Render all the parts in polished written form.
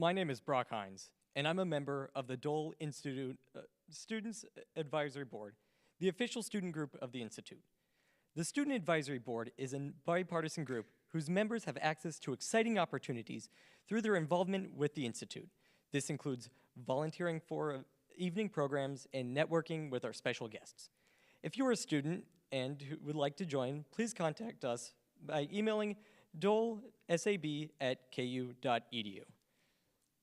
my name is Brock Hines, and I'm a member of the Dole Institute Students Advisory Board, the official student group of the Institute. The Student Advisory Board is a bipartisan group whose members have access to exciting opportunities through their involvement with the Institute. This includes volunteering for evening programs and networking with our special guests. If you are a student and who would like to join, please contact us by emailing dolesab@ku.edu.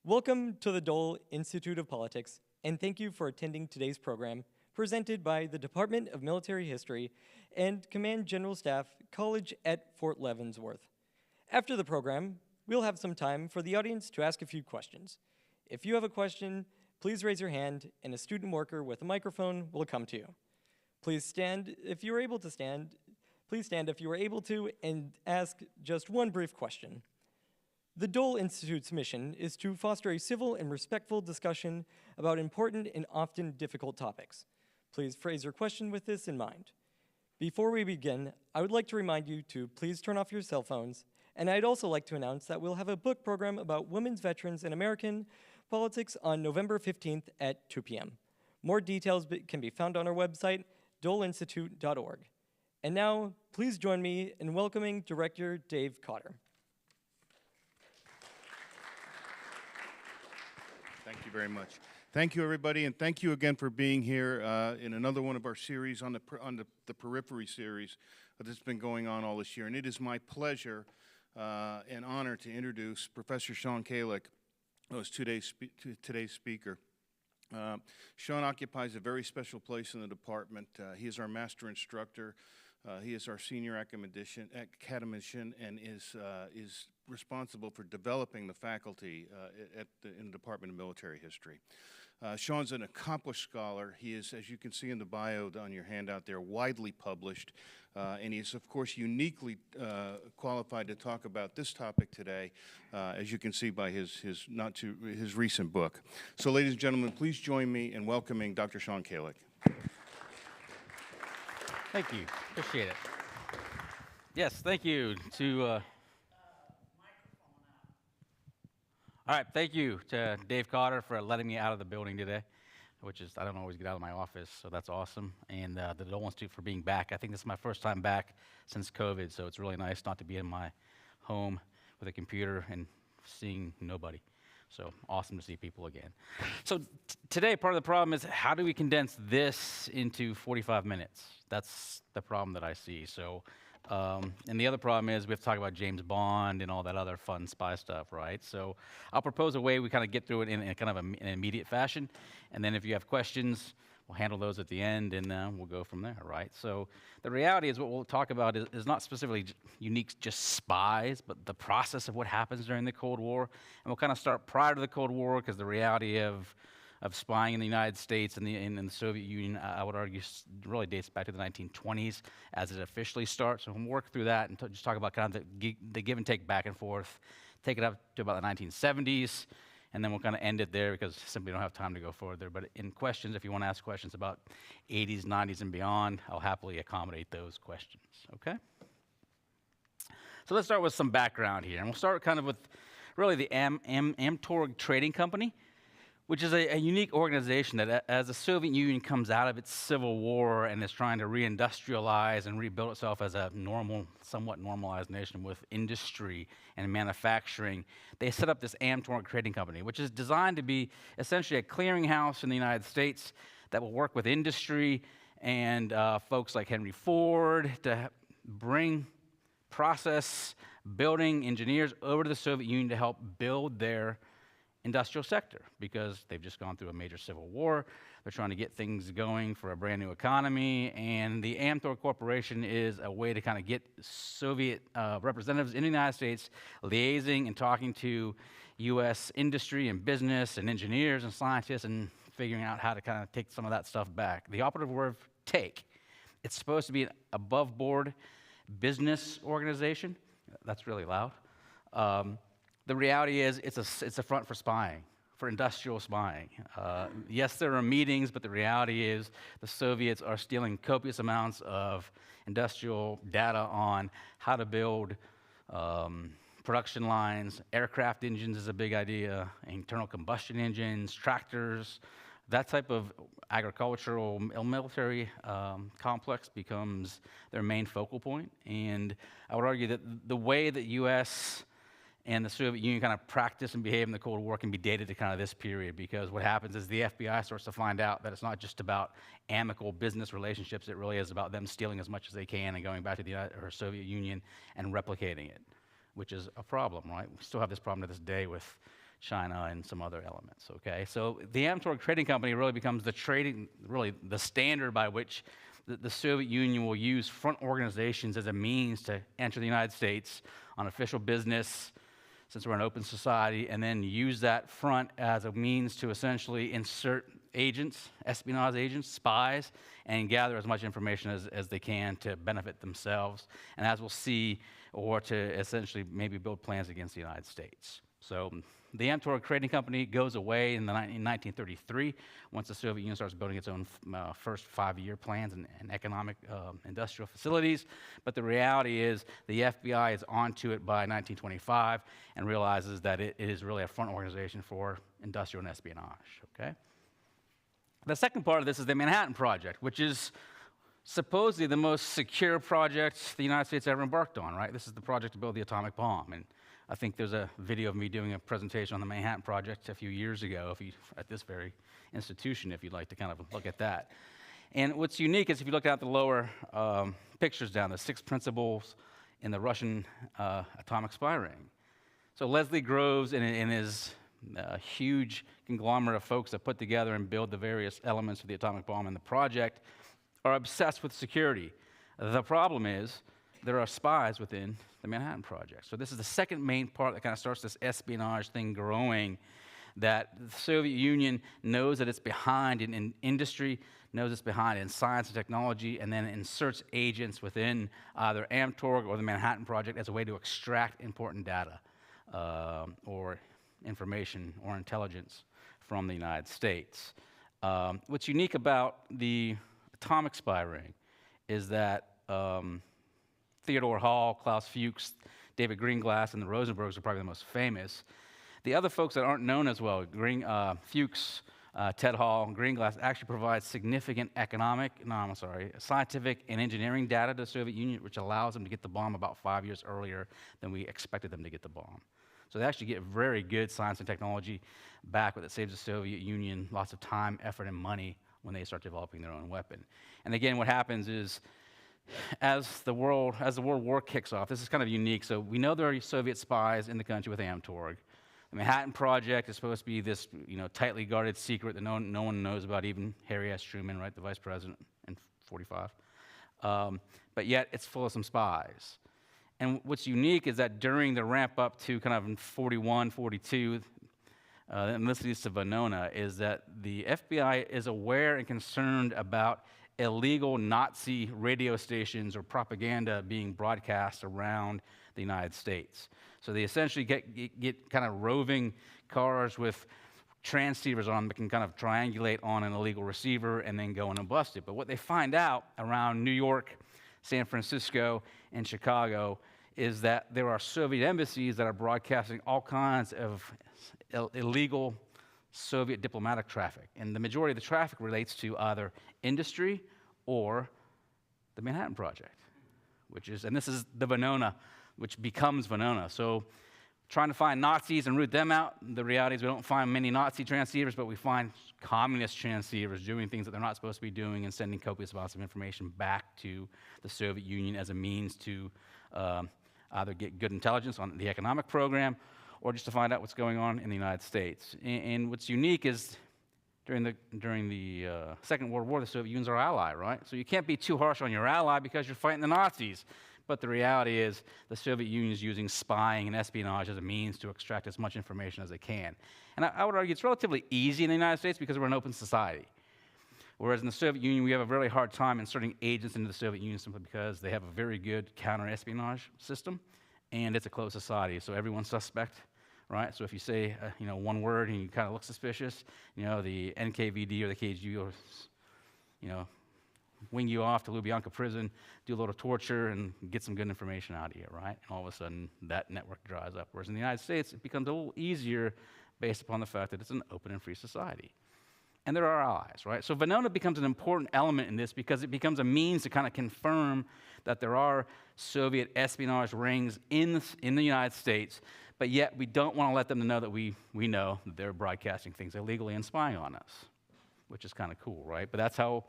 Welcome to the Dole Institute of Politics, and thank you for attending today's program presented by the Department of Military History and Command General Staff College at Fort Leavenworth. After the program, we'll have some time for the audience to ask a few questions. If you have a question, please raise your hand and a student worker with a microphone will come to you. Please stand if you are able to stand. Please stand if you are able to and ask just one brief question. The Dole Institute's mission is to foster a civil and respectful discussion about important and often difficult topics. Please phrase your question with this in mind. Before we begin, I would like to remind you to please turn off your cell phones, and I'd also like to announce that we'll have a book program about women's veterans in American politics on November 15th at 2 p.m. More details can be found on our website, doleinstitute.org. And now, please join me in welcoming Director Dave Cotter. Thank you very much. Thank you, everybody, and thank you again for being here in another one of our series on the Periphery series that's been going on all this year. And it is my pleasure and honor to introduce Professor Sean Kalic, who is today's speaker. Sean occupies a very special place in the department. He is our master instructor. He is our senior academician and is responsible for developing the faculty in the Department of Military History. Sean's an accomplished scholar. He is, as you can see in the bio on your handout there, widely published, and he's, of course, uniquely qualified to talk about this topic today, as you can see by his recent book. So, ladies and gentlemen, please join me in welcoming Dr. Sean Kalic. Thank you. Appreciate it. Yes, thank you to... All right, thank you to Dave Cotter for letting me out of the building today, which is, I don't always get out of my office, so that's awesome. And the Dole Institute for being back. I think this is my first time back since COVID, so it's really nice not to be in my home with a computer and seeing nobody. So awesome to see people again. So today, part of the problem is how do we condense this into 45 minutes? That's the problem that I see. So, and the other problem is we have to talk about James Bond and all that other fun spy stuff, right? So I'll propose a way we kind of get through it in kind of an immediate fashion. And then if you have questions, we'll handle those at the end, and we'll go from there, right? So the reality is what we'll talk about is not specifically unique just spies, but the process of what happens during the Cold War. And we'll kind of start prior to the Cold War, because the reality of spying in the United States and in the Soviet Union, I would argue, really dates back to the 1920s as it officially starts. So we'll work through that and just talk about kind of the give and take back and forth, take it up to about the 1970s, and then we'll kind of end it there because simply don't have time to go further. But in questions, if you want to ask questions about 80s, 90s, and beyond, I'll happily accommodate those questions, okay? So let's start with some background here. And we'll start kind of with really the Amtorg Trading Company, which is a unique organization that as the Soviet Union comes out of its civil war and is trying to reindustrialize and rebuild itself as a somewhat normalized nation with industry and manufacturing, they set up this Amtorg Trading Company, which is designed to be essentially a clearinghouse in the United States that will work with industry and folks like Henry Ford to bring process building engineers over to the Soviet Union to help build their industrial sector, because they've just gone through a major civil war. They're trying to get things going for a brand new economy, and the Amtorg Corporation is a way to kind of get Soviet representatives in the United States liaising and talking to U.S. industry and business and engineers and scientists and figuring out how to kind of take some of that stuff back. The operative word, take. It's supposed to be an above-board business organization. That's really loud. The reality is it's a front for spying, for industrial spying. Yes, there are meetings, but the reality is the Soviets are stealing copious amounts of industrial data on how to build production lines, aircraft engines is a big idea, internal combustion engines, tractors. That type of agricultural military complex becomes their main focal point. And I would argue that the way that U.S. and the Soviet Union kind of practice and behave in the Cold War can be dated to kind of this period, because what happens is the FBI starts to find out that it's not just about amicable business relationships, it really is about them stealing as much as they can and going back to the Soviet Union and replicating it, which is a problem, right? We still have this problem to this day with China and some other elements, okay? So the Amtorg Trading Company really becomes the standard by which the Soviet Union will use front organizations as a means to enter the United States on official business, since we're an open society, and then use that front as a means to essentially insert agents, espionage agents, spies, and gather as much information as they can to benefit themselves, and as we'll see, or to essentially maybe build plans against the United States. So the Amtorg Trading Company goes away in 1933, once the Soviet Union starts building its own first 5-year plans and economic industrial facilities. But the reality is the FBI is onto it by 1925 and realizes that it is really a front organization for industrial and espionage, okay? The second part of this is the Manhattan Project, which is supposedly the most secure project the United States ever embarked on, right? This is the project to build the atomic bomb. And I think there's a video of me doing a presentation on the Manhattan Project a few years ago, at this very institution, if you'd like to kind of look at that. And what's unique is if you look at the lower pictures down, the 6 principles in the Russian atomic spy ring. So Leslie Groves and his huge conglomerate of folks that put together and build the various elements of the atomic bomb in the project are obsessed with security. The problem is there are spies within the Manhattan Project. So this is the second main part that kind of starts this espionage thing growing, that the Soviet Union knows that it's behind in industry, knows it's behind in science and technology, and then inserts agents within either Amtorg or the Manhattan Project as a way to extract important data or information or intelligence from the United States. What's unique about the atomic spy ring is that Theodore Hall, Klaus Fuchs, David Greenglass, and the Rosenbergs are probably the most famous. The other folks that aren't known as well, Fuchs, Ted Hall, and Greenglass, actually provide significant scientific and engineering data to the Soviet Union, which allows them to get the bomb about 5 years earlier than we expected them to get the bomb. So they actually get very good science and technology back, but it saves the Soviet Union lots of time, effort, and money when they start developing their own weapon. And again, what happens is, as the World War kicks off, this is kind of unique. So we know there are Soviet spies in the country with Amtorg. The Manhattan Project is supposed to be this, tightly guarded secret that no one knows about, even Harry S. Truman, right, the vice president in '45. But yet it's full of some spies. And what's unique is that during the ramp up to kind of in '41, '42, and this leads to Venona, is that the FBI is aware and concerned about illegal Nazi radio stations or propaganda being broadcast around the United States. So they essentially get kind of roving cars with transceivers on them that can kind of triangulate on an illegal receiver and then go in and bust it. But what they find out around New York, San Francisco, and Chicago is that there are Soviet embassies that are broadcasting all kinds of illegal Soviet diplomatic traffic. And the majority of the traffic relates to either industry or the Manhattan Project, and this is the Venona, which becomes Venona. So trying to find Nazis and root them out, the reality is we don't find many Nazi transceivers, but we find communist transceivers doing things that they're not supposed to be doing and sending copious amounts of information back to the Soviet Union as a means to either get good intelligence on the economic program or just to find out what's going on in the United States. And what's unique is during the Second World War, the Soviet Union's our ally, right? So you can't be too harsh on your ally because you're fighting the Nazis. But the reality is the Soviet Union is using spying and espionage as a means to extract as much information as they can. And I would argue it's relatively easy in the United States because we're an open society. Whereas in the Soviet Union, we have a really hard time inserting agents into the Soviet Union simply because they have a very good counter-espionage system, and it's a closed society, so everyone's suspect, right? So if you say, one word and you kind of look suspicious, the NKVD or the KGB or, wing you off to Lubyanka prison, do a little torture, and get some good information out of you, right? And all of a sudden, that network dries up. Whereas in the United States, it becomes a little easier based upon the fact that it's an open and free society. And there are allies, right? So Venona becomes an important element in this because it becomes a means to kind of confirm that there are Soviet espionage rings in the United States, but yet we don't want to let them know that we know that they're broadcasting things illegally and spying on us, which is kind of cool, right? But that's how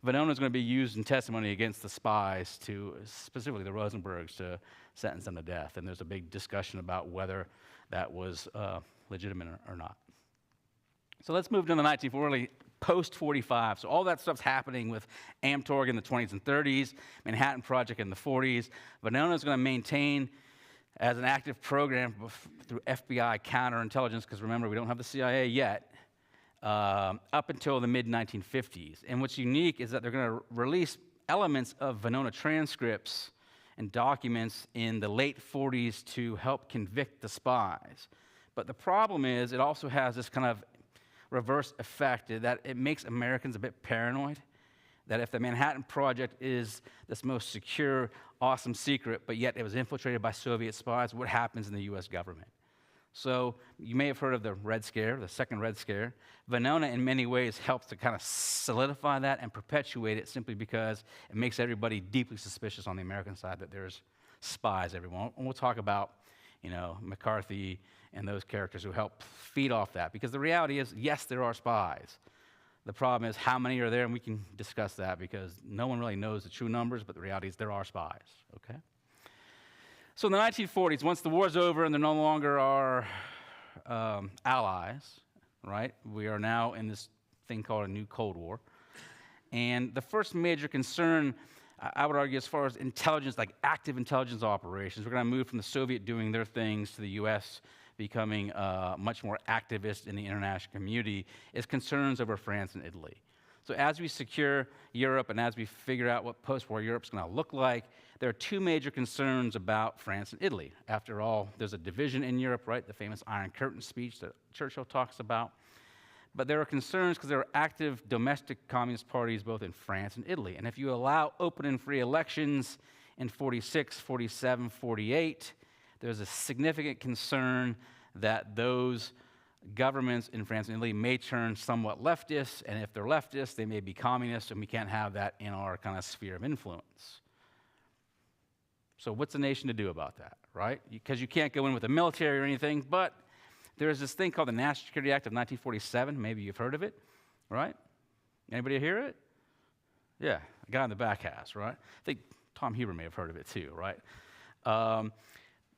Venona is going to be used in testimony against the spies, to specifically the Rosenbergs, to sentence them to death. And there's a big discussion about whether that was legitimate or not. So let's move to the 1940s, post-45. So all that stuff's happening with Amtorg in the 20s and 30s, Manhattan Project in the 40s. Venona is going to maintain as an active program through FBI counterintelligence, because remember, we don't have the CIA yet, up until the mid-1950s. And what's unique is that they're going to release elements of Venona transcripts and documents in the late 40s to help convict the spies. But the problem is it also has this kind of reverse effect, that it makes Americans a bit paranoid, that if the Manhattan Project is this most secure, awesome secret, but yet it was infiltrated by Soviet spies, what happens in the US government? So you may have heard of the Red Scare, the second Red Scare. Venona in many ways helps to kind of solidify that and perpetuate it, simply because it makes everybody deeply suspicious on the American side that there's spies everywhere. And we'll talk about, McCarthy and those characters who help feed off that. Because the reality is, yes, there are spies. The problem is how many are there, and we can discuss that because no one really knows the true numbers, but the reality is there are spies, okay? So in the 1940s, once the war's over and there no longer are allies, right? We are now in this thing called a new Cold War. And the first major concern, I would argue, as far as intelligence, like active intelligence operations, we're going to move from the Soviet doing their things to the U.S. becoming much more activist in the international community, is concerns over France and Italy. So as we secure Europe and as we figure out what post-war Europe's going to look like, there are two major concerns about France and Italy. After all, there's a division in Europe, right? The famous Iron Curtain speech that Churchill talks about. But there are concerns because there are active domestic communist parties both in France and Italy. And if you allow open and free elections in 46, 47, 48, there's a significant concern that those governments in France and Italy may turn somewhat leftist, and if they're leftist, they may be communist, and we can't have that in our kind of sphere of influence. So what's a nation to do about that, right? Because you can't go in with the military or anything, but there's this thing called the National Security Act of 1947. Maybe you've heard of it, right? Anybody hear it? Yeah, a guy in the back has, right? I think Tom Huber may have heard of it too, right?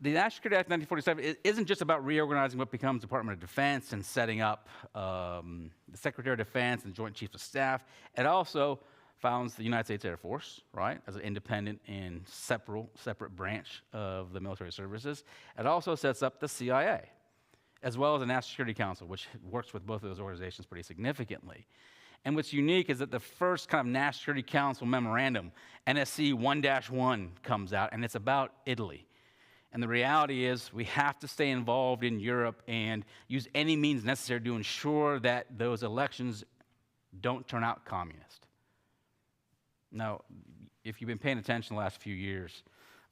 The National Security Act of 1947 isn't just about reorganizing what becomes Department of Defense and setting up the Secretary of Defense and Joint Chiefs of Staff. It also founds the United States Air Force, right, as an independent and separate branch of the military services. It also sets up the CIA, as well as the National Security Council, which works with both of those organizations pretty significantly. And what's unique is that the first kind of National Security Council memorandum, NSC 1-1, comes out, and it's about Italy. And the reality is we have to stay involved in Europe and use any means necessary to ensure that those elections don't turn out communist. Now, if you've been paying attention the last few years,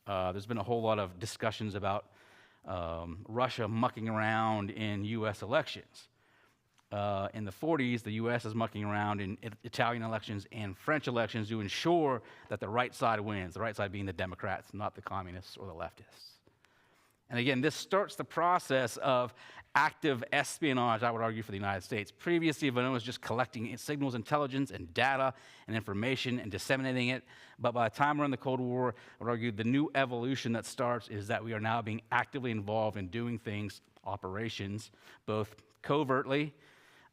there's been a whole lot of discussions about Russia mucking around in U.S. elections. In the 40s, the U.S. is mucking around in Italian elections and French elections to ensure that the right side wins, the right side being the Democrats, not the communists or the leftists. And again, this starts the process of active espionage, I would argue, for the United States. Previously, Venona was just collecting signals, intelligence, and data and information and disseminating it. But by the time we're in the Cold War, I would argue the new evolution that starts is that we are now being actively involved in doing things, operations, both covertly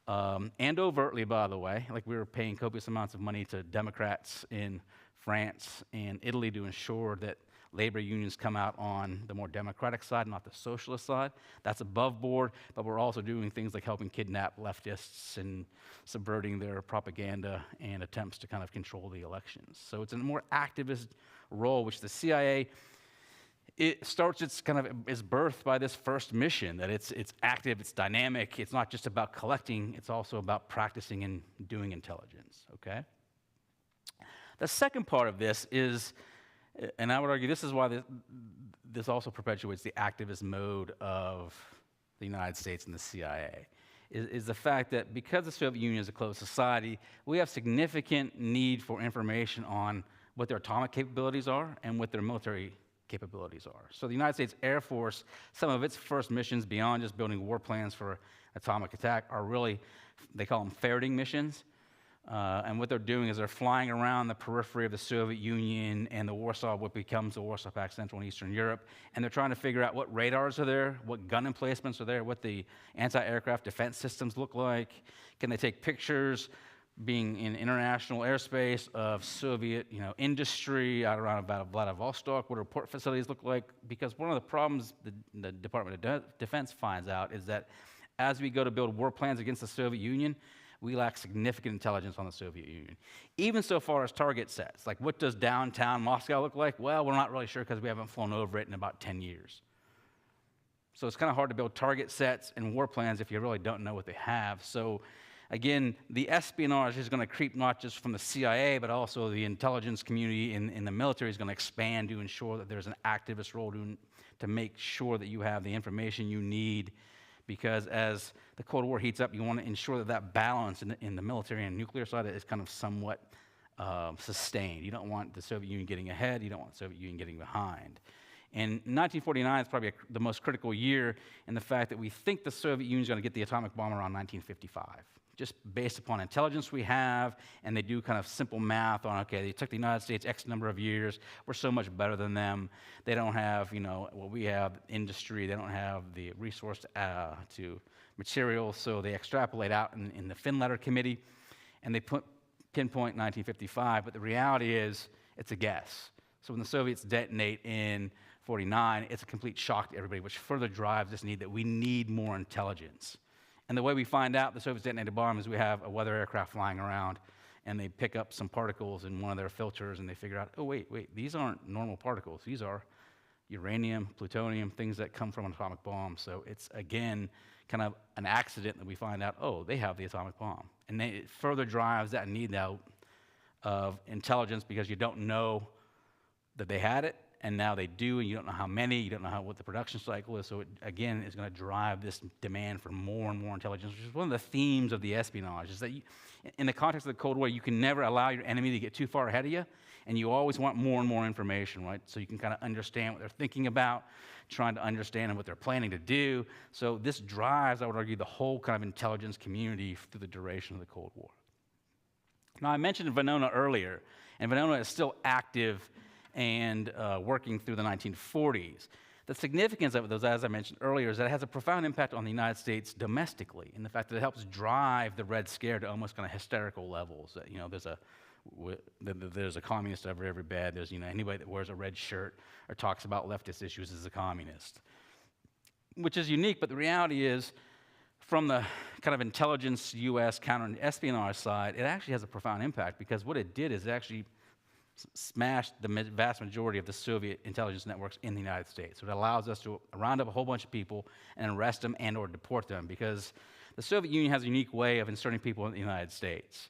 and overtly, by the way. Like we were paying copious amounts of money to Democrats in France and Italy to ensure that labor unions come out on the more democratic side, not the socialist side. That's above board, but we're also doing things like helping kidnap leftists and subverting their propaganda and attempts to kind of control the elections. So it's a more activist role, which the CIA, it starts its kind of is birthed by this first mission, that it's active, it's dynamic, it's not just about collecting, it's also about practicing and doing intelligence, okay? The second part of this is, and I would argue this is why this also perpetuates the activist mode of the United States and the CIA, is the fact that because the Soviet Union is a closed society, we have significant need for information on what their atomic capabilities are and what their military capabilities are. So the United States Air Force, some of its first missions beyond just building war plans for atomic attack are really, they call them ferreting missions. And what they're doing is they're flying around the periphery of the Soviet Union and the Warsaw, what becomes the Warsaw Pact, Central and Eastern Europe, and they're trying to figure out what radars are there, what gun emplacements are there, what the anti-aircraft defense systems look like. Can they take pictures being in international airspace of Soviet, industry out around about Vladivostok? What do port facilities look like? Because one of the problems the Department of Defense finds out is that as we go to build war plans against the Soviet Union, we lack significant intelligence on the Soviet Union. Even so far as target sets, like what does downtown Moscow look like? Well, we're not really sure because we haven't flown over it in about 10 years. So it's kind of hard to build target sets and war plans if you really don't know what they have. So again, the espionage is going to creep not just from the CIA, but also the intelligence community in the military is going to expand to ensure that there's an activist role to make sure that you have the information you need. Because as the Cold War heats up, you want to ensure that balance in the military and nuclear side is kind of somewhat sustained. You don't want the Soviet Union getting ahead. You don't want the Soviet Union getting behind. And 1949 is probably the most critical year in the fact that we think the Soviet Union is going to get the atomic bomb around 1955. Just based upon intelligence we have, and they do kind of simple math on, okay, they took the United States X number of years, we're so much better than them. They don't have, what we have, industry, they don't have the resource to materials, so they extrapolate out in the Finletter Committee, and they pinpoint 1955, but the reality is, it's a guess. So when the Soviets detonate in 49, it's a complete shock to everybody, which further drives this need that we need more intelligence. And the way we find out the Soviets detonated a bomb is we have a weather aircraft flying around, and they pick up some particles in one of their filters, and they figure out, oh, wait, these aren't normal particles. These are uranium, plutonium, things that come from an atomic bomb. So it's, again, kind of an accident that we find out, oh, they have the atomic bomb. And it further drives that need out of intelligence because you don't know that they had it, and now they do, and you don't know how many, you don't know what the production cycle is, so it, again, is going to drive this demand for more and more intelligence, which is one of the themes of the espionage, is that in the context of the Cold War, you can never allow your enemy to get too far ahead of you, and you always want more and more information, right? So you can kind of understand what they're thinking about, trying to understand what they're planning to do. So this drives, I would argue, the whole kind of intelligence community through the duration of the Cold War. Now, I mentioned Venona earlier, and Venona is still active and working through the 1940s. The significance of it, as I mentioned earlier, is that it has a profound impact on the United States domestically, in the fact that it helps drive the Red Scare to almost kind of hysterical levels. There's a communist over every bed. There's anybody that wears a red shirt or talks about leftist issues is a communist, which is unique. But the reality is, from the kind of intelligence U.S. counter-espionage side, it actually has a profound impact because what it did is it actually smashed the vast majority of the Soviet intelligence networks in the United States. So it allows us to round up a whole bunch of people and arrest them and or deport them because the Soviet Union has a unique way of inserting people in the United States,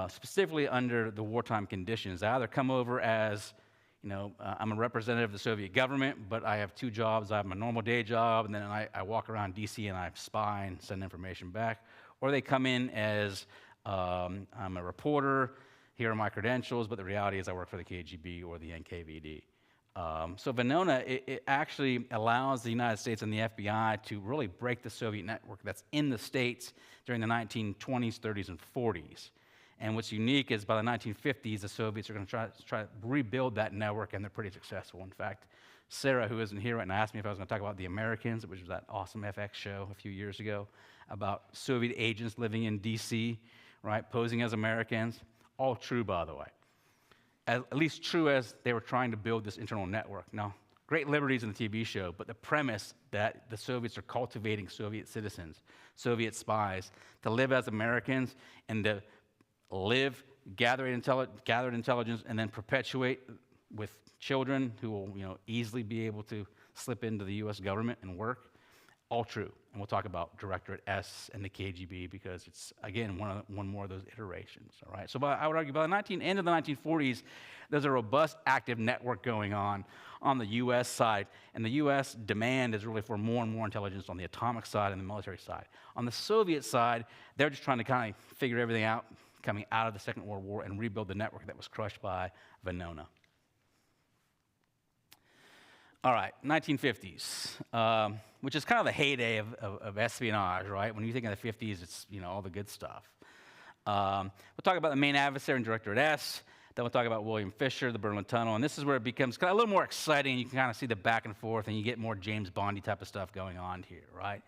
specifically under the wartime conditions. They either come over as, I'm a representative of the Soviet government, but I have two jobs. I have my normal day job, and then I walk around D.C. and I spy and send information back. Or they come in as, I'm a reporter, here are my credentials, but the reality is I work for the KGB or the NKVD. So Venona, it actually allows the United States and the FBI to really break the Soviet network that's in the States during the 1920s, 30s, and 40s. And what's unique is by the 1950s, the Soviets are going to try to rebuild that network, and they're pretty successful. In fact, Sarah, who isn't here right now, asked me if I was going to talk about The Americans, which was that awesome FX show a few years ago about Soviet agents living in D.C., right, posing as Americans. All true, by the way. At least true as they were trying to build this internal network. Now, great liberties in the TV show, but the premise that the Soviets are cultivating Soviet citizens, Soviet spies, to live as Americans and to live, gather intelligence, and then perpetuate with children who will easily be able to slip into the U.S. government and work. all true. And we'll talk about Directorate S and the KGB because it's, again, one more of those iterations, all right? So I would argue by the end of the 1940s, there's a robust active network going on the U.S. side, and the U.S. demand is really for more and more intelligence on the atomic side and the military side. On the Soviet side, they're just trying to kind of figure everything out coming out of the Second World War and rebuild the network that was crushed by Venona. All right, 1950s, which is kind of the heyday of espionage, right? When you think of the 50s, it's, all the good stuff. We'll talk about the main adversary in Directorate S. Then we'll talk about William Fisher, the Berlin Tunnel, and this is where it becomes kind of a little more exciting. You can kind of see the back and forth, and you get more James Bondy type of stuff going on here, right?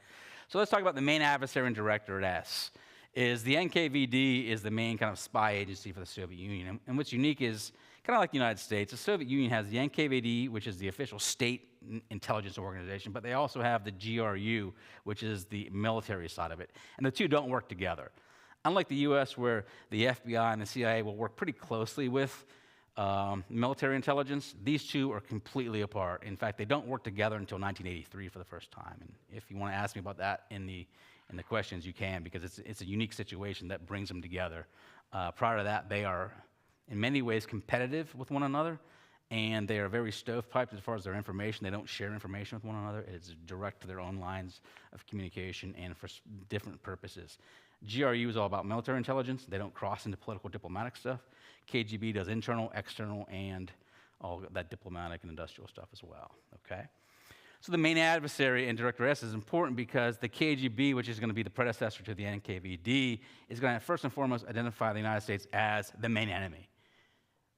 So let's talk about the main adversary in Directorate S. Is the NKVD is the main kind of spy agency for the Soviet Union, and what's unique is, kind of like the United States, the Soviet Union has the NKVD, which is the official state intelligence organization, but they also have the GRU, which is the military side of it. And the two don't work together. Unlike the US, where the FBI and the CIA will work pretty closely with military intelligence, these two are completely apart. In fact, they don't work together until 1983 for the first time. And if you want to ask me about that in the questions, you can, because it's a unique situation that brings them together. Prior to that, they are in many ways competitive with one another, and they are very stovepiped as far as their information. They don't share information with one another. It's direct to their own lines of communication and for different purposes. GRU is all about military intelligence. They don't cross into political diplomatic stuff. KGB does internal, external, and all that diplomatic and industrial stuff as well, okay? So the main adversary in Directorate S is important because the KGB, which is going to be the predecessor to the NKVD, is going to first and foremost identify the United States as the main enemy.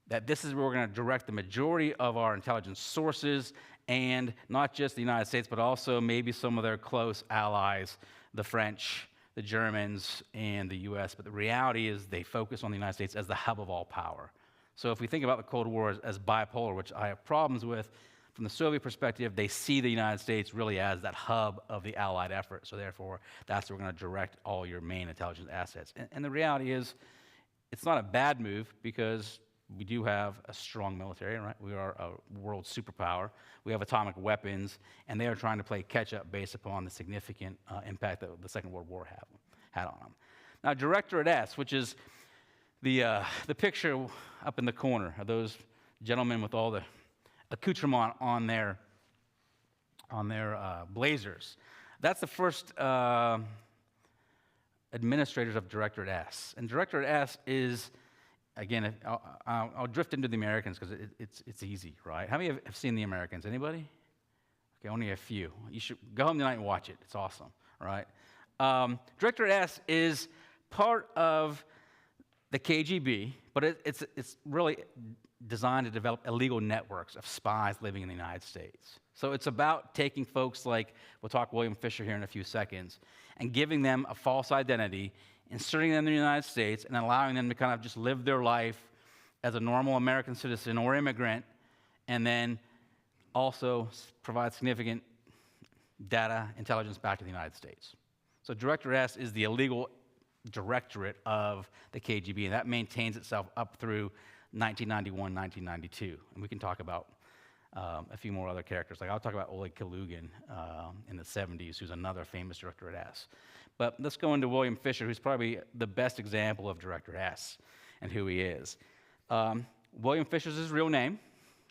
That this is where we're going to direct the majority of our intelligence sources, and not just the United States, but also maybe some of their close allies, the French, the Germans, and the US. But the reality is they focus on the United States as the hub of all power. So if we think about the Cold War as bipolar, which I have problems with, from the Soviet perspective, they see the United States really as that hub of the Allied effort. So therefore, that's where we're going to direct all your main intelligence assets. And the reality is, it's not a bad move because we do have a strong military, right? We are a world superpower. We have atomic weapons, and they are trying to play catch-up based upon the significant impact that the Second World War had on them. Now, Directorate S, which is the picture up in the corner of those gentlemen with all the accoutrement on their blazers. That's the first administrators of Directorate S. And Directorate S is, again, I'll drift into the Americans because it's easy, right? How many have seen the Americans? Anybody? Okay, only a few. You should go home tonight and watch it. It's awesome, right? Directorate S is part of the KGB, but it's really designed to develop illegal networks of spies living in the United States. So it's about taking folks like, we'll talk William Fisher here in a few seconds, and giving them a false identity, inserting them in the United States, and allowing them to kind of just live their life as a normal American citizen or immigrant, and then also provide significant data intelligence back to the United States. So Directorate S is the illegal directorate of the KGB, and that maintains itself up through 1991, 1992. And we can talk about a few more other characters. Like I'll talk about Oleg Kalugin in the 70s, who's another famous Directorate S. But let's go into William Fisher, who's probably the best example of Directorate S and who he is. William Fisher's his real name,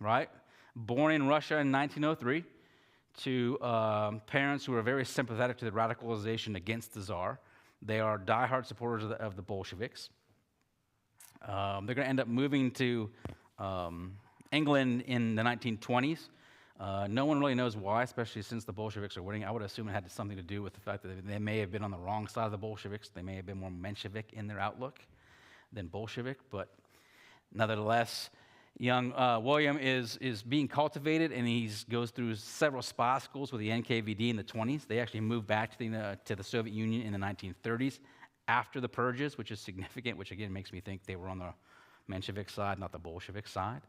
right? Born in Russia in 1903 to parents who are very sympathetic to the radicalization against the Tsar. They are diehard supporters of the Bolsheviks. They're going to end up moving to England in the 1920s. No one really knows why, especially since the Bolsheviks are winning. I would assume it had something to do with the fact that they may have been on the wrong side of the Bolsheviks. They may have been more Menshevik in their outlook than Bolshevik, but nevertheless, young William is being cultivated, and he goes through several spy schools with the NKVD in the 20s. They actually moved back to the Soviet Union in the 1930s after the purges, which is significant, which again makes me think they were on the Menshevik side, not the Bolshevik side.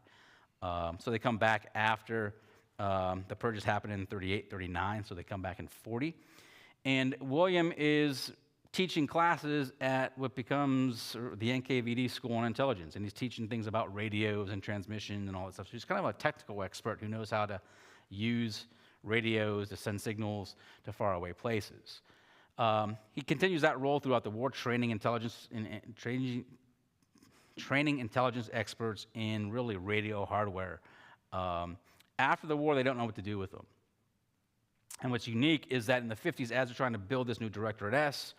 So they come back after the purges happened in 38, 39, so they come back in 40. And William is teaching classes at what becomes the NKVD School on Intelligence, and he's teaching things about radios and transmission and all that stuff. So he's kind of a technical expert who knows how to use radios to send signals to faraway places. He continues that role throughout the war, training intelligence experts in really radio hardware. After the war, they don't know what to do with them. And what's unique is that in the 50s, as they're trying to build this new Directorate S,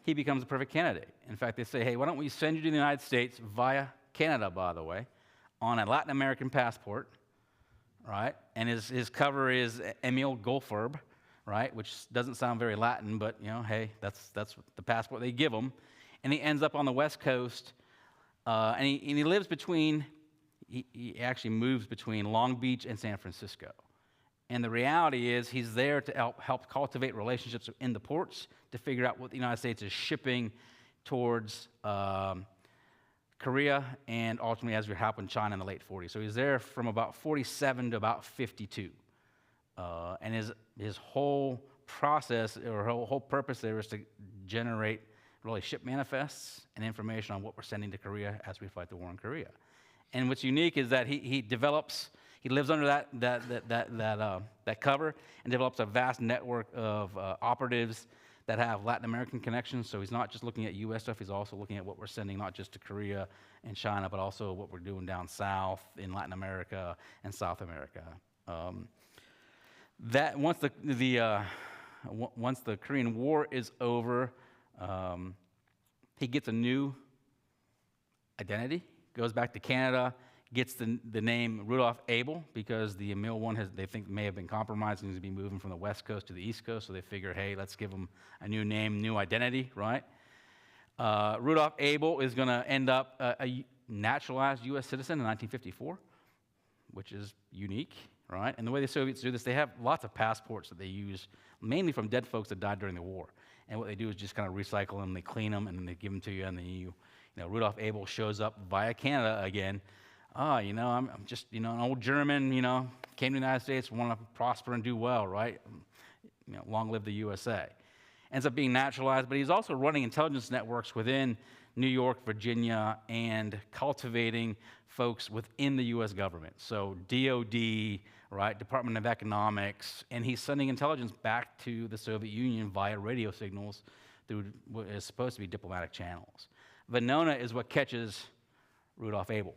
he becomes a perfect candidate. In fact, they say, hey, why don't we send you to the United States via Canada, by the way, on a Latin American passport, right? And his cover is Emil Goldfarb, right? Which doesn't sound very Latin, but, you know, hey, that's the passport they give him. And he ends up on the West Coast, and he lives between, he actually moves between Long Beach and San Francisco. And the reality is he's there to help cultivate relationships in the ports to figure out what the United States is shipping towards Korea and ultimately as we help in China in the late 40s. So he's there from about 47 to about 52. And his whole process or whole purpose there is to generate really ship manifests and information on what we're sending to Korea as we fight the war in Korea. And what's unique is that he lives under that cover and develops a vast network of operatives that have Latin American connections. So he's not just looking at U.S. stuff, he's also looking at what we're sending not just to Korea and China, but also what we're doing down south in Latin America and South America. That once the Korean War is over, he gets a new identity, goes back to Canada, gets the name Rudolph Abel because the Emil one they think may have been compromised and he's going to be moving from the West Coast to the East Coast, so they figure, hey, let's give him a new name, new identity, right? Rudolph Abel is going to end up a naturalized U.S. citizen in 1954, which is unique, right? And the way the Soviets do this, they have lots of passports that they use, mainly from dead folks that died during the war. And what they do is just kind of recycle them, they clean them, and then they give them to you, and then Rudolph Abel shows up via Canada again. I'm just, an old German, came to the United States, want to prosper and do well, right? Long live the USA. Ends up being naturalized, but he's also running intelligence networks within New York, Virginia, and cultivating folks within the U.S. government. So DOD, right, Department of Economics, and he's sending intelligence back to the Soviet Union via radio signals through what is supposed to be diplomatic channels. Venona is what catches Rudolph Abel.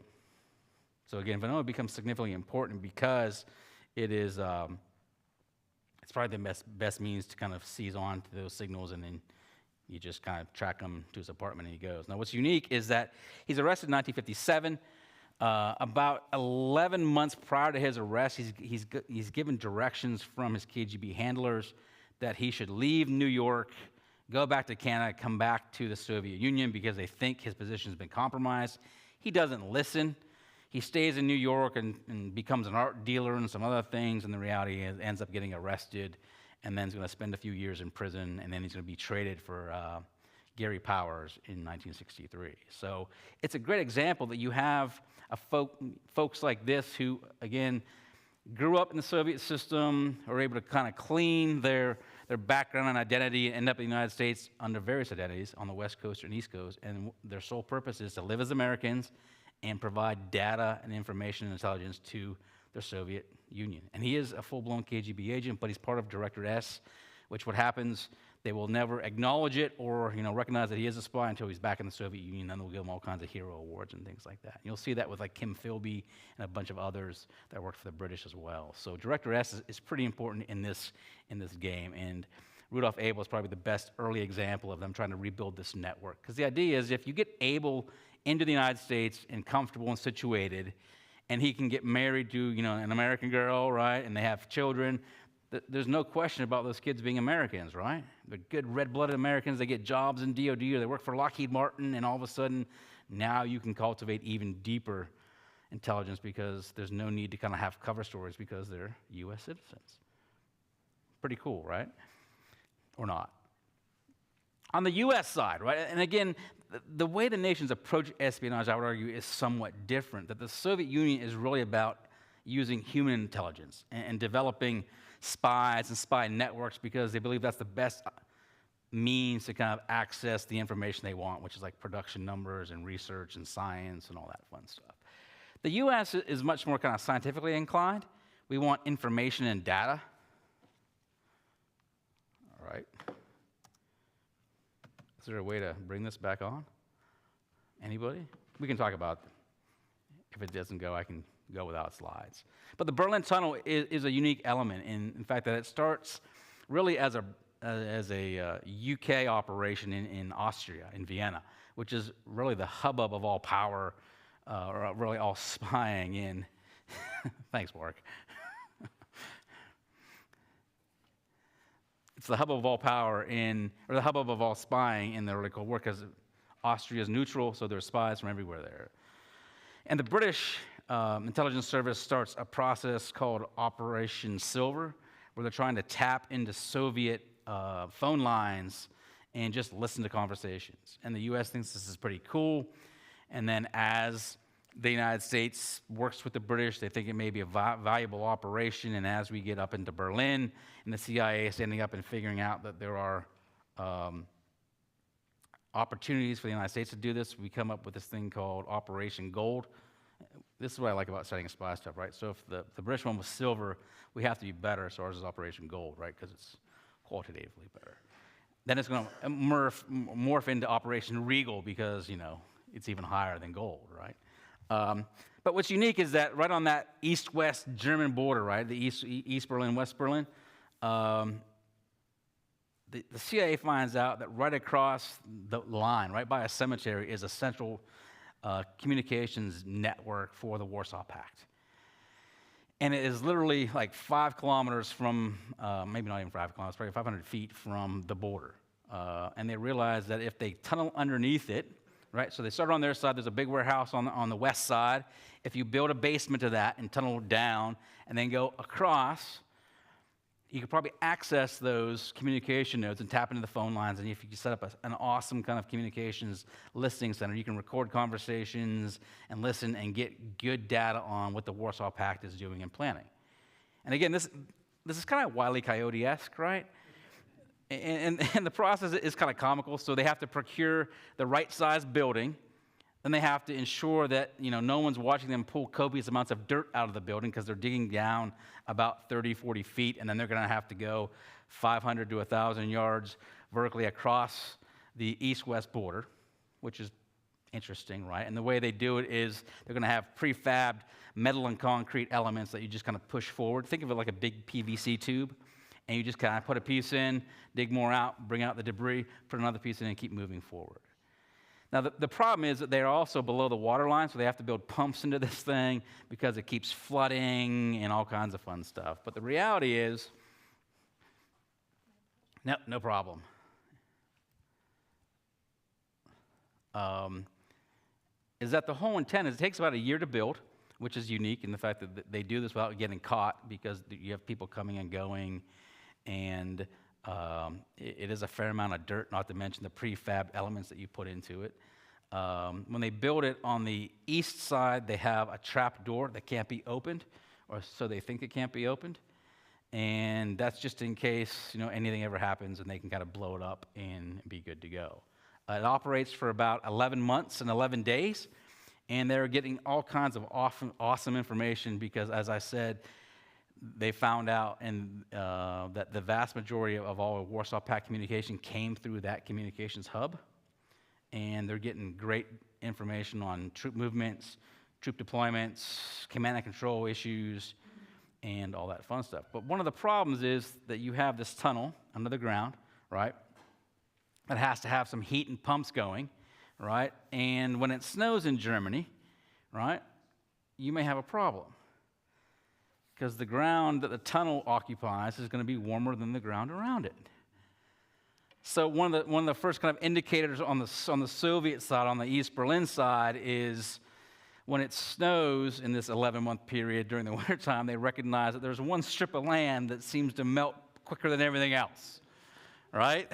So again, Venona becomes significantly important because it is, it's probably the best means to kind of seize on to those signals, and then you just kind of track him to his apartment and he goes. Now what's unique is that he's arrested in 1957. About 11 months prior to his arrest, he's given directions from his KGB handlers that he should leave New York, go back to Canada, come back to the Soviet Union because they think his position has been compromised. He doesn't listen. He stays in New York and becomes an art dealer and some other things, and the reality is ends up getting arrested, and then he's going to spend a few years in prison, and then he's going to be traded for Gary Powers in 1963. So it's a great example that you have folks like this who, again, grew up in the Soviet system, are able to kind of clean their background and identity and end up in the United States under various identities on the West Coast and East Coast, and their sole purpose is to live as Americans and provide data and information and intelligence to the Soviet Union. And he is a full-blown KGB agent, but he's part of Directorate S, which what happens, they will never acknowledge it or recognize that he is a spy until he's back in the Soviet Union, then they'll give him all kinds of hero awards and things like that. And you'll see that with like Kim Philby and a bunch of others that worked for the British as well. So Directorate S is pretty important in this game, and Rudolph Abel is probably the best early example of them trying to rebuild this network. Because the idea is if you get Abel into the United States and comfortable and situated, and he can get married to, an American girl, right, and they have children, there's no question about those kids being Americans, right? They're good red-blooded Americans. They get jobs in DOD or they work for Lockheed Martin, and all of a sudden, now you can cultivate even deeper intelligence because there's no need to kind of have cover stories because they're U.S. citizens. Pretty cool, right? Or not. On the U.S. side, right, and again, the way the nations approach espionage, I would argue, is somewhat different. That the Soviet Union is really about using human intelligence and developing spies and spy networks because they believe that's the best means to kind of access the information they want, which is like production numbers and research and science and all that fun stuff. The U.S. is much more kind of scientifically inclined. We want information and data. All right. Is there a way to bring this back on? Anybody? We can talk about, if it doesn't go, I can go without slides. But the Berlin Tunnel is a unique element in fact that it starts really as a UK operation in Austria, in Vienna, which is really the hubbub of all power, or really all spying in. Thanks, Mark. It's the hubbub of all power or the hubbub of all spying in the early Cold War, because Austria is neutral, so there's spies from everywhere there. And the British intelligence service starts a process called Operation Silver, where they're trying to tap into Soviet phone lines and just listen to conversations. And the U.S. thinks this is pretty cool. And then as the United States works with the British, they think it may be a valuable operation. And as we get up into Berlin, and the CIA is standing up and figuring out that there are opportunities for the United States to do this, we come up with this thing called Operation Gold. This is what I like about studying spy stuff, right? So if the British one was silver, we have to be better, so ours is Operation Gold, right? Because it's qualitatively better. Then it's going to morph into Operation Regal because, it's even higher than gold, right? But what's unique is that right on that east-west German border, right, the East Berlin, West Berlin, the CIA finds out that right across the line, right by a cemetery, is a central communications network for the Warsaw Pact. And it is literally like 5 kilometers from, maybe not even 5 kilometers, probably 500 feet from the border. And they realize that if they tunnel underneath it, right, so they start on their side, there's a big warehouse on the west side. If you build a basement to that and tunnel down and then go across, you could probably access those communication nodes and tap into the phone lines. And if you can set up an awesome kind of communications listening center, you can record conversations and listen and get good data on what the Warsaw Pact is doing and planning. And again, this is kind of Wile E. Coyote-esque, right? And the process is kind of comical. So they have to procure the right size building. Then they have to ensure that no one's watching them pull copious amounts of dirt out of the building because they're digging down about 30, 40 feet, and then they're going to have to go 500 to 1,000 yards vertically across the east-west border, which is interesting, right? And the way they do it is they're going to have prefabbed metal and concrete elements that you just kind of push forward. Think of it like a big PVC tube, and you just kind of put a piece in, dig more out, bring out the debris, put another piece in, and keep moving forward. Now, the problem is that they're also below the water line, so they have to build pumps into this thing because it keeps flooding and all kinds of fun stuff. But the reality is, no problem. Is that the whole intent is it takes about a year to build, which is unique in the fact that they do this without getting caught because you have people coming and going, and it is a fair amount of dirt, not to mention the prefab elements that you put into it. When they build it on the east side, they have a trap door that can't be opened, or so they think it can't be opened. And that's just in case anything ever happens and they can kind of blow it up and be good to go. It operates for about 11 months and 11 days, and they're getting all kinds of awesome information because, as I said, they found out that the vast majority of all Warsaw Pact communication came through that communications hub, and they're getting great information on troop movements, troop deployments, command and control issues, and all that fun stuff. But one of the problems is that you have this tunnel under the ground, right, that has to have some heat and pumps going, right? And when it snows in Germany, right, you may have a problem, because the ground that the tunnel occupies is going to be warmer than the ground around it. So one of the first kind of indicators on the Soviet side, on the East Berlin side, is when it snows in this 11-month period during the wintertime, they recognize that there's one strip of land that seems to melt quicker than everything else, right?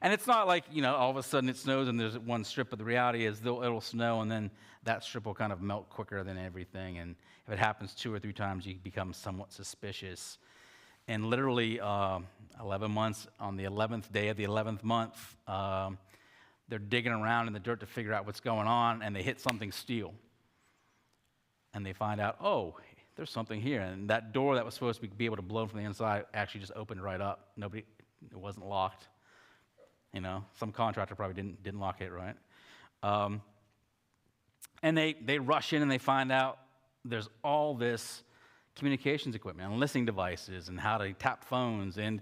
And it's not like, all of a sudden it snows and there's one strip, but the reality is it'll snow and then that strip will kind of melt quicker than everything. And if it happens 2 or 3 times, you become somewhat suspicious. And literally 11 months, on the 11th day of the 11th month, they're digging around in the dirt to figure out what's going on, and they hit something steel. And they find out, there's something here. And that door that was supposed to be able to blow from the inside actually just opened right up. It wasn't locked. You know, some contractor probably didn't lock it right. And they rush in and they find out there's all this communications equipment and listening devices and how to tap phones. And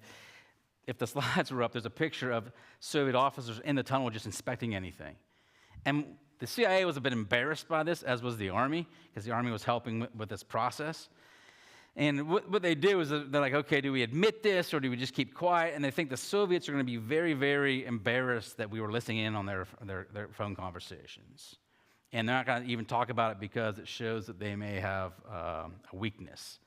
if the slides were up, there's a picture of Soviet officers in the tunnel just inspecting anything. And the CIA was a bit embarrassed by this, as was the Army, because the Army was helping with this process. And what they do is they're like, okay, do we admit this or do we just keep quiet? And they think the Soviets are going to be very, very embarrassed that we were listening in on their phone conversations. And they're not going to even talk about it because it shows that they may have a weakness.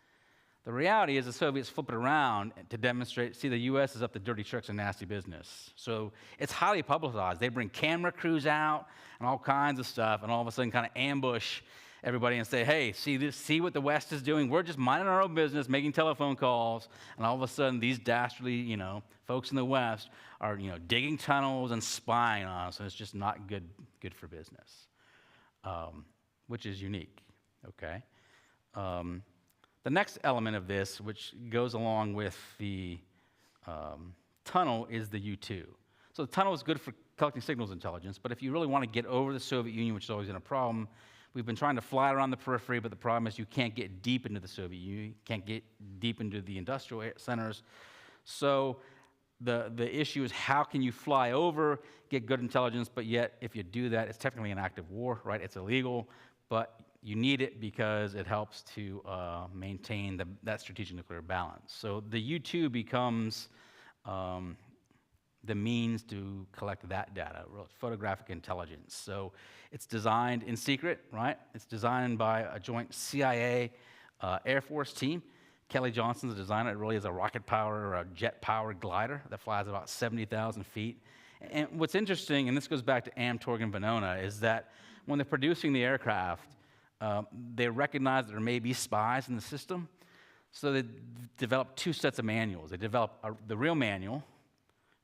The reality is the Soviets flip it around to demonstrate, see, the U.S. is up to dirty tricks and nasty business. So it's highly publicized. They bring camera crews out and all kinds of stuff, and all of a sudden kind of ambush everybody and say, hey, see what the West is doing? We're just minding our own business, making telephone calls, and all of a sudden these dastardly, folks in the West are, digging tunnels and spying on us, and it's just not good for business, which is unique, okay? The next element of this, which goes along with the tunnel, is the U-2. So the tunnel is good for collecting signals intelligence, but if you really want to get over the Soviet Union, which has always been a problem, we've been trying to fly around the periphery, but the problem is you can't get deep into the Soviet Union, you can't get deep into the industrial centers. So the issue is how can you fly over, get good intelligence, but yet if you do that, it's technically an act of war, right? It's illegal, but you need it because it helps to maintain that strategic nuclear balance. So the U-2 becomes the means to collect that data, photographic intelligence. So it's designed in secret, right? It's designed by a joint CIA Air Force team. Kelly Johnson's the designer. It really is a rocket power or a jet powered glider that flies about 70,000 feet. And what's interesting, and this goes back to Amtorg and Venona, is that when they're producing the aircraft, they recognize that there may be spies in the system. So they develop two sets of manuals. They develop the real manual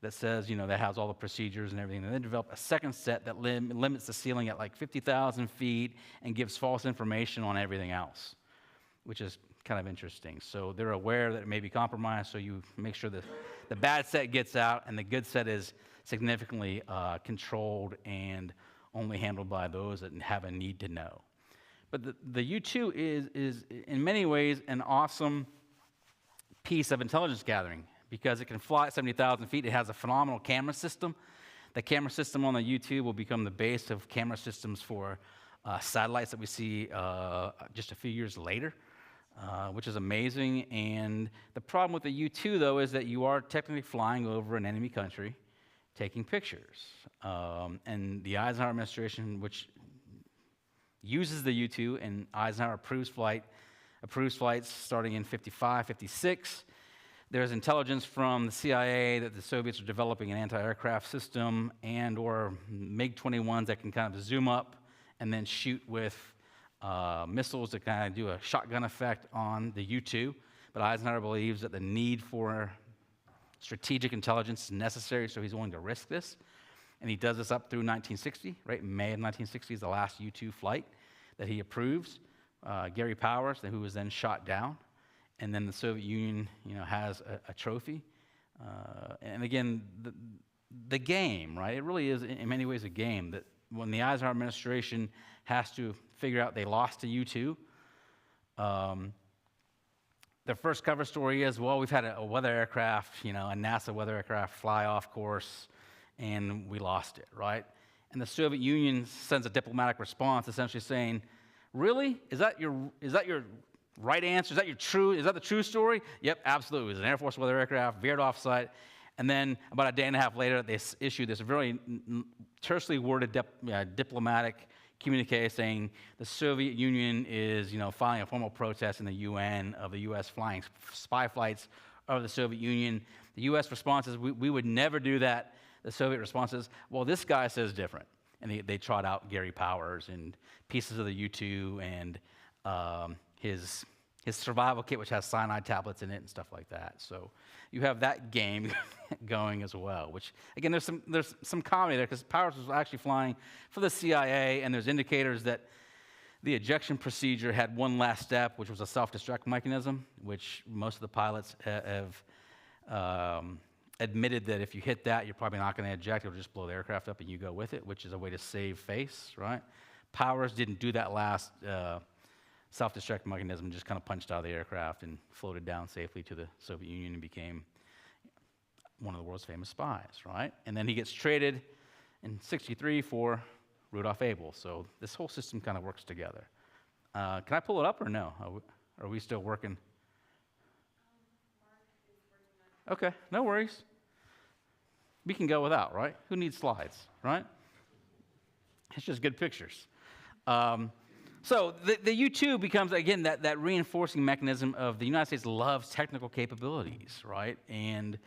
that says, that has all the procedures and everything. And then develop a second set that limits the ceiling at like 50,000 feet and gives false information on everything else, which is kind of interesting. So they're aware that it may be compromised, so you make sure that the bad set gets out and the good set is significantly controlled and only handled by those that have a need to know. But the U-2 is in many ways an awesome piece of intelligence gathering because it can fly at 70,000 feet. It has a phenomenal camera system. The camera system on the U-2 will become the base of camera systems for satellites that we see just a few years later, which is amazing. And the problem with the U-2, though, is that you are technically flying over an enemy country taking pictures. And the Eisenhower administration, which uses the U-2, and Eisenhower approves flights starting in 55, 56. There's intelligence from the CIA that the Soviets are developing an anti-aircraft system and or MiG-21s that can kind of zoom up and then shoot with missiles that kind of do a shotgun effect on the U-2. But Eisenhower believes that the need for strategic intelligence is necessary, so he's willing to risk this. And he does this up through 1960, right? May of 1960 is the last U-2 flight that he approves. Gary Powers, who was then shot down. And then the Soviet Union, has a trophy. And again, the game, right? It really is, in many ways, a game that when the Eisenhower administration has to figure out they lost to U-2, their first cover story is, well, we've had a weather aircraft, a NASA weather aircraft fly off course, and we lost it, right? And the Soviet Union sends a diplomatic response essentially saying, really? Is that your right answer? Is that the true story? Yep, absolutely. It was an Air Force weather aircraft, veered off site. And then about a day and a half later, they issued this very tersely worded diplomatic communique saying the Soviet Union is, filing a formal protest in the UN of the U.S. flying spy flights over the Soviet Union. The U.S. response is, we would never do that. The Soviet response is, well, this guy says different. And they trot out Gary Powers and pieces of the U-2 and his survival kit, which has cyanide tablets in it and stuff like that. So you have that game going as well, which, again, there's some comedy there because Powers was actually flying for the CIA, and there's indicators that The ejection procedure had one last step, which was a self-destruct mechanism, which most of the pilots have admitted that if you hit that, you're probably not going to eject. It'll just blow the aircraft up and you go with it, which is a way to save face, right? Powers didn't do that last self-destruct mechanism, just kind of punched out of the aircraft and floated down safely to the Soviet Union and became one of the world's famous spies, right? And then he gets traded in '63 for Rudolph Abel. So this whole system kind of works together. Can I pull it up or no? Are we still working? Okay, no worries. We can go without, right? Who needs slides, right? It's just good pictures. So the U-2 becomes, again, that reinforcing mechanism of the United States loves technical capabilities, right? And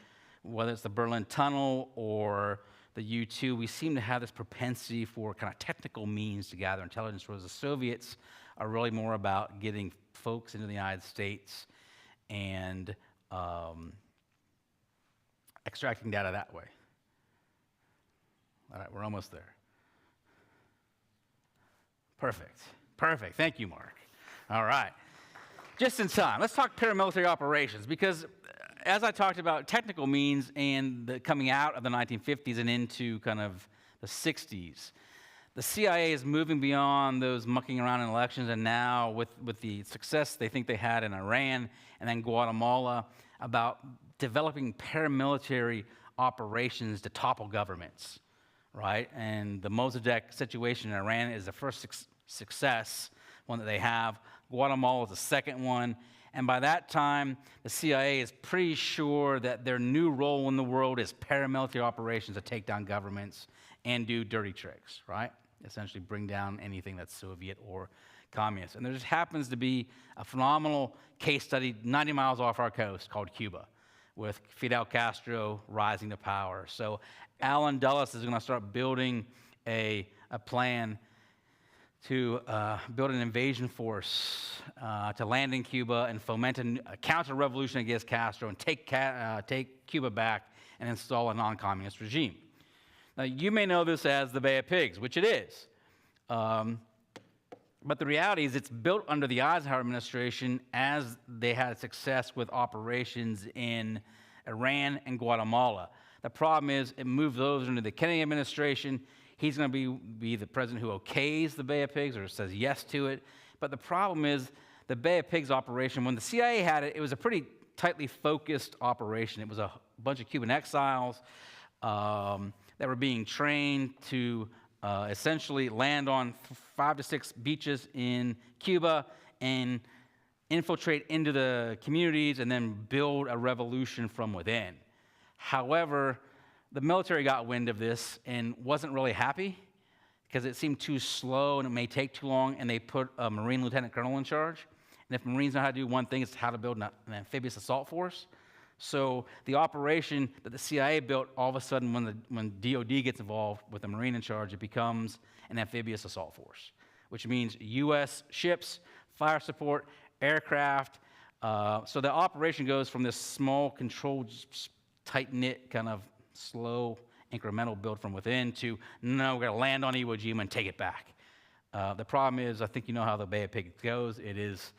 whether it's the Berlin Tunnel or the U-2, we seem to have this propensity for kind of technical means to gather intelligence, whereas the Soviets are really more about getting folks into the United States and extracting data that way. All right, we're almost there. Perfect. Perfect. Thank you, Mark. All right. Just in time. Let's talk paramilitary operations, because as I talked about technical means and the coming out of the 1950s and into kind of the 60s, the CIA is moving beyond those mucking around in elections, and now with the success they think they had in Iran and then Guatemala, about developing paramilitary operations to topple governments, right? And the Mossadegh situation in Iran is the first success, one that they have. Guatemala is the second one. And by that time, the CIA is pretty sure that their new role in the world is paramilitary operations to take down governments and do dirty tricks, right? Essentially bring down anything that's Soviet or communist. And there just happens to be a phenomenal case study 90 miles off our coast called Cuba, with Fidel Castro rising to power. So Alan Dulles is going to start building a plan to build an invasion force to land in Cuba and foment a counter-revolution against Castro and take Cuba back and install a non-communist regime. Now, you may know this as the Bay of Pigs, which it is. But the reality is it's built under the Eisenhower administration as they had success with operations in Iran and Guatemala. The problem is it moved those under the Kennedy administration. He's going to be the president who okays the Bay of Pigs or says yes to it. But the problem is the Bay of Pigs operation, when the CIA had it, it was a pretty tightly focused operation. It was a bunch of Cuban exiles that were being trained to essentially land on 5 to 6 beaches in Cuba and infiltrate into the communities and then build a revolution from within. However, the military got wind of this and wasn't really happy because it seemed too slow and it may take too long, and they put a Marine lieutenant colonel in charge. And if Marines know how to do one thing, it's how to build an amphibious assault force. So the operation that the CIA built, all of a sudden when DOD gets involved with the Marine in charge, it becomes an amphibious assault force, which means U.S. ships, fire support, aircraft. So the operation goes from this small, controlled, tight-knit, kind of slow, incremental build from within to, no, we're going to land on Iwo Jima and take it back. The problem is, I think you know how the Bay of Pigs goes. It's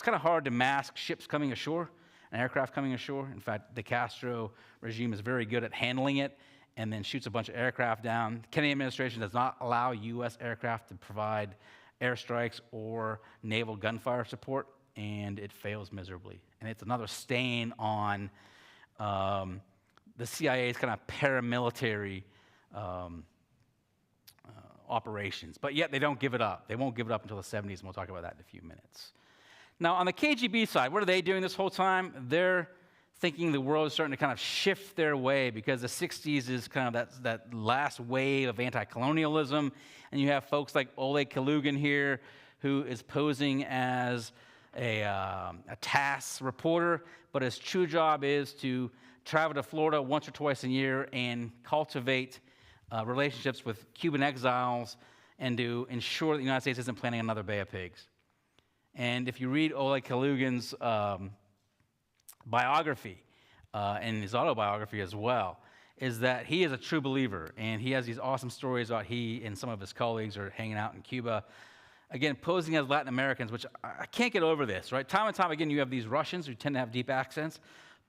kind of hard to mask ships coming ashore and aircraft coming ashore. In fact, the Castro regime is very good at handling it and then shoots a bunch of aircraft down. The Kennedy administration does not allow U.S. aircraft to provide airstrikes or naval gunfire support, and it fails miserably. And it's another stain on the CIA's kind of paramilitary operations. But yet they don't give it up. They won't give it up until the 70s, and we'll talk about that in a few minutes. Now, on the KGB side, what are they doing this whole time? They're thinking the world is starting to kind of shift their way, because the 60s is kind of that last wave of anti-colonialism, and you have folks like Oleg Kalugin here, who is posing as a TASS reporter, but his true job is to travel to Florida once or twice a year and cultivate relationships with Cuban exiles and to ensure that the United States isn't planning another Bay of Pigs. And if you read Oleg Kalugin's biography and his autobiography as well, is that he is a true believer, and he has these awesome stories about he and some of his colleagues are hanging out in Cuba again, posing as Latin Americans, which I can't get over this, right? Time and time again, you have these Russians who tend to have deep accents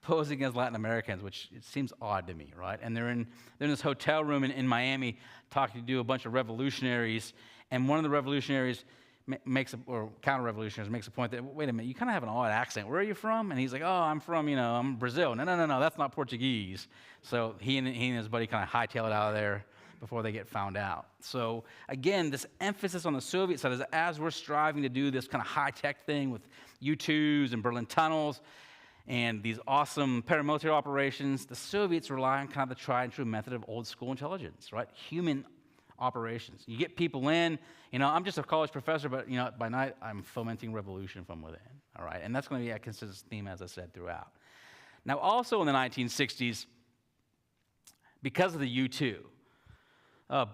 posing as Latin Americans, which it seems odd to me, right? And they're in this hotel room in Miami talking to a bunch of revolutionaries, and one of the revolutionaries counter-revolutionaries makes a point that, wait a minute, you kind of have an odd accent. Where are you from? And he's like, oh, I'm from, I'm Brazil. No, that's not Portuguese. So he and his buddy kind of hightail it out of there before they get found out. So again, this emphasis on the Soviet side is that as we're striving to do this kind of high-tech thing with U-2s and Berlin tunnels and these awesome paramilitary operations, the Soviets rely on kind of the tried and true method of old school intelligence, right? Human operations. You get people in, I'm just a college professor, but by night I'm fomenting revolution from within, all right? And that's going to be a consistent theme, as I said, throughout. Now, also in the 1960s, because of the U-2,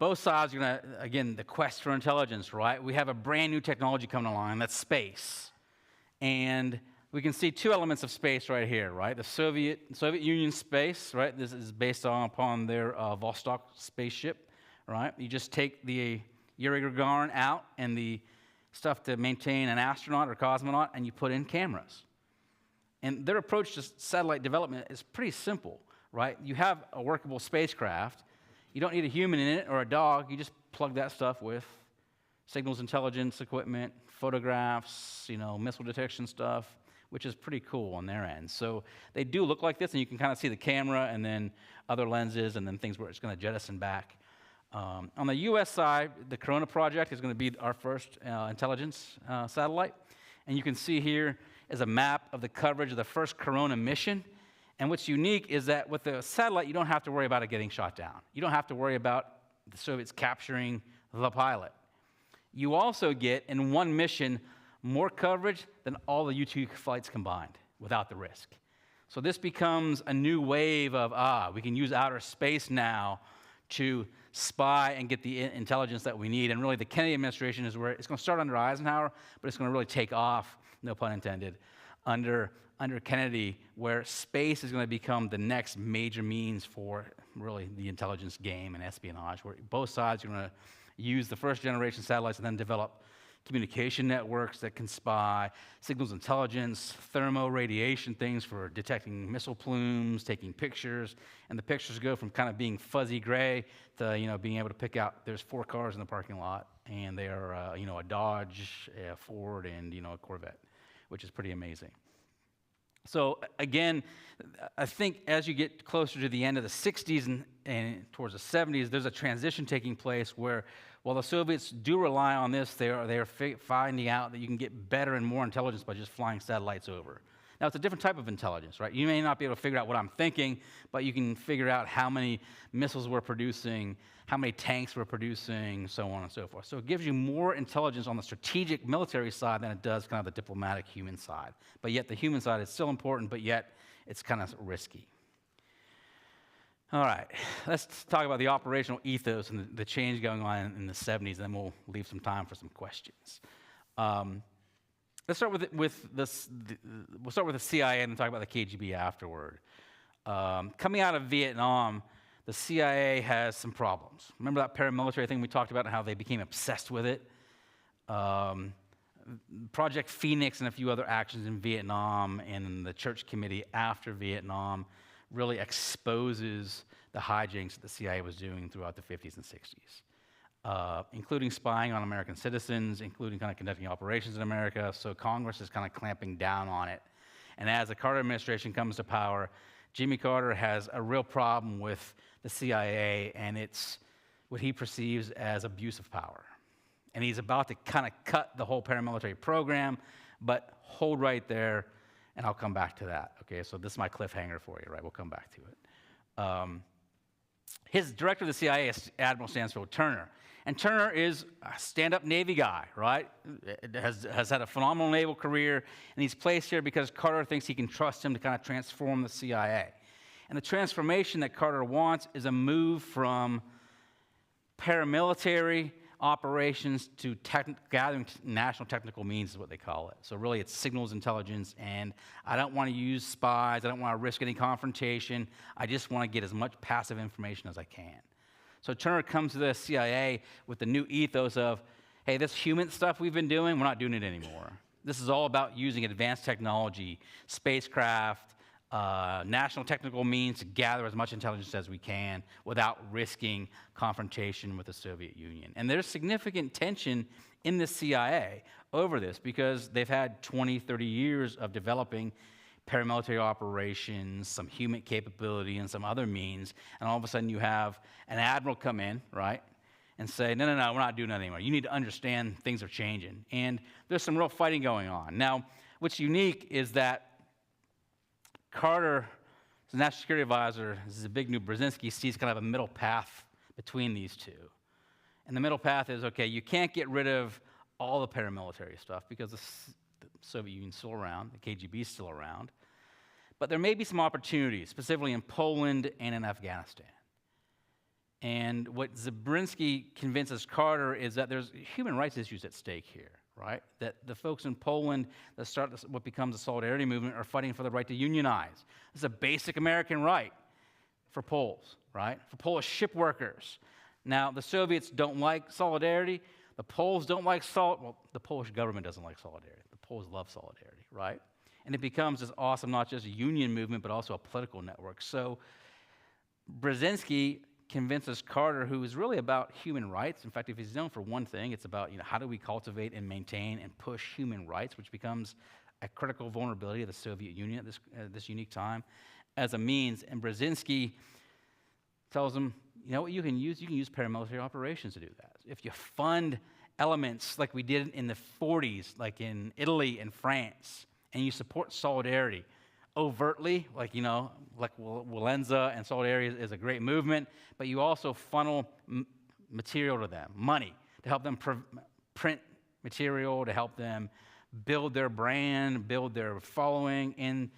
both sides are going to, again, the quest for intelligence, right? We have a brand new technology coming along, that's space. And we can see two elements of space right here, right? The Soviet Union space, right? This is based upon their Vostok spaceship, right? You just take the Yuri Gagarin out and the stuff to maintain an astronaut or cosmonaut, and you put in cameras. And their approach to satellite development is pretty simple, right? You have a workable spacecraft. You don't need a human in it or a dog. You just plug that stuff with signals intelligence equipment, photographs, missile detection stuff, which is pretty cool on their end. So they do look like this, and you can kind of see the camera and then other lenses and then things where it's going to jettison back. On the U.S. side, the Corona project is going to be our first intelligence satellite. And you can see here is a map of the coverage of the first Corona mission. And what's unique is that with the satellite, you don't have to worry about it getting shot down. You don't have to worry about the Soviets capturing the pilot. You also get, in one mission, more coverage than all the U-2 flights combined without the risk. So this becomes a new wave of, we can use outer space now to spy and get the intelligence that we need. And really, the Kennedy administration is where it's going to start under Eisenhower, but it's going to really take off, no pun intended, under Kennedy, where space is going to become the next major means for really the intelligence game and espionage, where both sides are going to use the first generation satellites and then develop communication networks that can spy, signals intelligence, thermo radiation things for detecting missile plumes, taking pictures, and the pictures go from kind of being fuzzy gray to being able to pick out there's 4 cars in the parking lot, and they are a Dodge, a Ford, and a Corvette, which is pretty amazing. So again, I think as you get closer to the end of the 60s and towards the 70s, there's a transition taking place where while the Soviets do rely on this, they are finding out that you can get better and more intelligence by just flying satellites over. Now, it's a different type of intelligence, right? You may not be able to figure out what I'm thinking, but you can figure out how many missiles we're producing, how many tanks we're producing, so on and so forth. So it gives you more intelligence on the strategic military side than it does kind of the diplomatic human side. But yet the human side is still important, but yet it's kind of risky. All right, let's talk about the operational ethos and the change going on in the 70s, and then we'll leave some time for some questions. Let's start with this. We'll start with the CIA and then talk about the KGB afterward. Coming out of Vietnam, the CIA has some problems. Remember that paramilitary thing we talked about and how they became obsessed with it? Project Phoenix and a few other actions in Vietnam and the Church Committee after Vietnam really exposes the hijinks that the CIA was doing throughout the 50s and 60s, including spying on American citizens, including kind of conducting operations in America. So Congress is kind of clamping down on it. And as the Carter administration comes to power, Jimmy Carter has a real problem with the CIA, and it's what he perceives as abuse of power. And he's about to kind of cut the whole paramilitary program, but hold right there, and I'll come back to that. Okay, so this is my cliffhanger for you, right? We'll come back to it. His director of the CIA is Admiral Stansfield Turner. And Turner is a stand-up Navy guy, right? Has had a phenomenal naval career, and he's placed here because Carter thinks he can trust him to kind of transform the CIA. And the transformation that Carter wants is a move from paramilitary operations to gathering national technical means is what they call it. So really it's signals intelligence, and I don't want to use spies. I don't want to risk any confrontation. I just want to get as much passive information as I can. So Turner comes to the CIA with the new ethos of, hey, this human stuff we've been doing, we're not doing it anymore. This is all about using advanced technology, spacecraft, national technical means to gather as much intelligence as we can without risking confrontation with the Soviet Union. And there's significant tension in the CIA over this because they've had 20, 30 years of developing paramilitary operations, some human capability, and some other means, and all of a sudden you have an admiral come in, right, and say, no, we're not doing that anymore. You need to understand things are changing. And there's some real fighting going on. Now, what's unique is that Carter, the national security advisor, this is a big new Brzezinski, sees kind of a middle path between these two. And the middle path is, okay, you can't get rid of all the paramilitary stuff because the Soviet Union's still around, the KGB's still around. But there may be some opportunities, specifically in Poland and in Afghanistan. And what Zabriskie convinces Carter is that there's human rights issues at stake here, right? That the folks in Poland that start what becomes the Solidarity movement are fighting for the right to unionize. This is a basic American right for Poles, right? For Polish ship workers. Now, the Soviets don't like solidarity. The Poles don't like well, the Polish government doesn't like solidarity. The Poles love solidarity, right? And it becomes this awesome, not just a union movement, but also a political network. So Brzezinski convinces Carter, who is really about human rights. In fact, if he's known for one thing, it's about how do we cultivate and maintain and push human rights, which becomes a critical vulnerability of the Soviet Union at this unique time as a means. And Brzezinski tells him, you know what you can use? You can use paramilitary operations to do that. If you fund elements like we did in the 40s, like in Italy and France, and you support solidarity overtly, like Wallenza and Solidarity is a great movement, but you also funnel material to them, money, to help them print material, to help them build their brand, build their following, and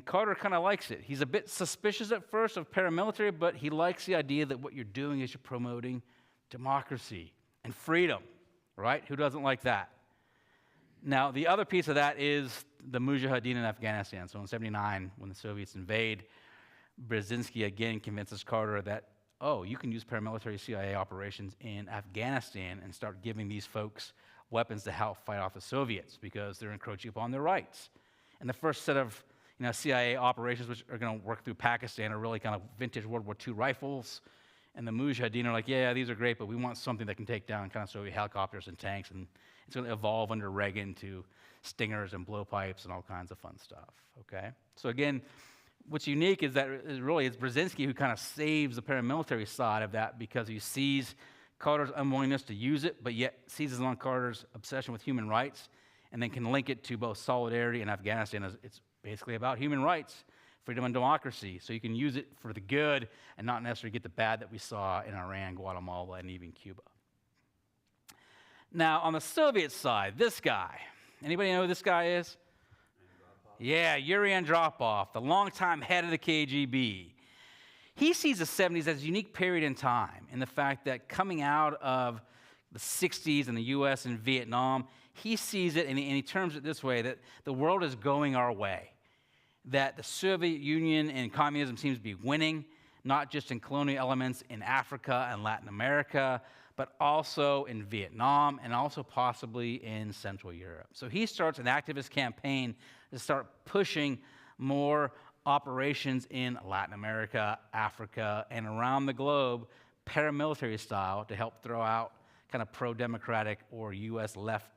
Carter kind of likes it. He's a bit suspicious at first of paramilitary, but he likes the idea that what you're doing is you're promoting democracy and freedom, right? Who doesn't like that? Now, the other piece of that is the Mujahideen in Afghanistan. So in 1979, when the Soviets invade, Brzezinski again convinces Carter that, oh, you can use paramilitary CIA operations in Afghanistan and start giving these folks weapons to help fight off the Soviets because they're encroaching upon their rights. And the first set of CIA operations which are going to work through Pakistan are really kind of vintage World War II rifles. And the Mujahideen are like, yeah, these are great, but we want something that can take down kind of Soviet helicopters and tanks. And it's going to evolve under Reagan to stingers and blowpipes and all kinds of fun stuff, okay? So again, what's unique is that it's Brzezinski who kind of saves the paramilitary side of that because he sees Carter's unwillingness to use it, but yet seizes on Carter's obsession with human rights and then can link it to both solidarity and Afghanistan as it's basically about human rights, freedom and democracy, so you can use it for the good and not necessarily get the bad that we saw in Iran, Guatemala, and even Cuba. Now, on the Soviet side, this guy, anybody know who this guy is? Yeah, Yuri Andropov, the longtime head of the KGB. He sees the 70s as a unique period in time in the fact that coming out of the 60s in the U.S. and Vietnam, he sees it and he terms it this way, that the world is going our way, that the Soviet Union and communism seems to be winning, not just in colonial elements in Africa and Latin America, but also in Vietnam and also possibly in Central Europe. So he starts an activist campaign to start pushing more operations in Latin America, Africa, and around the globe, paramilitary style, to help throw out kind of pro-democratic or U.S. left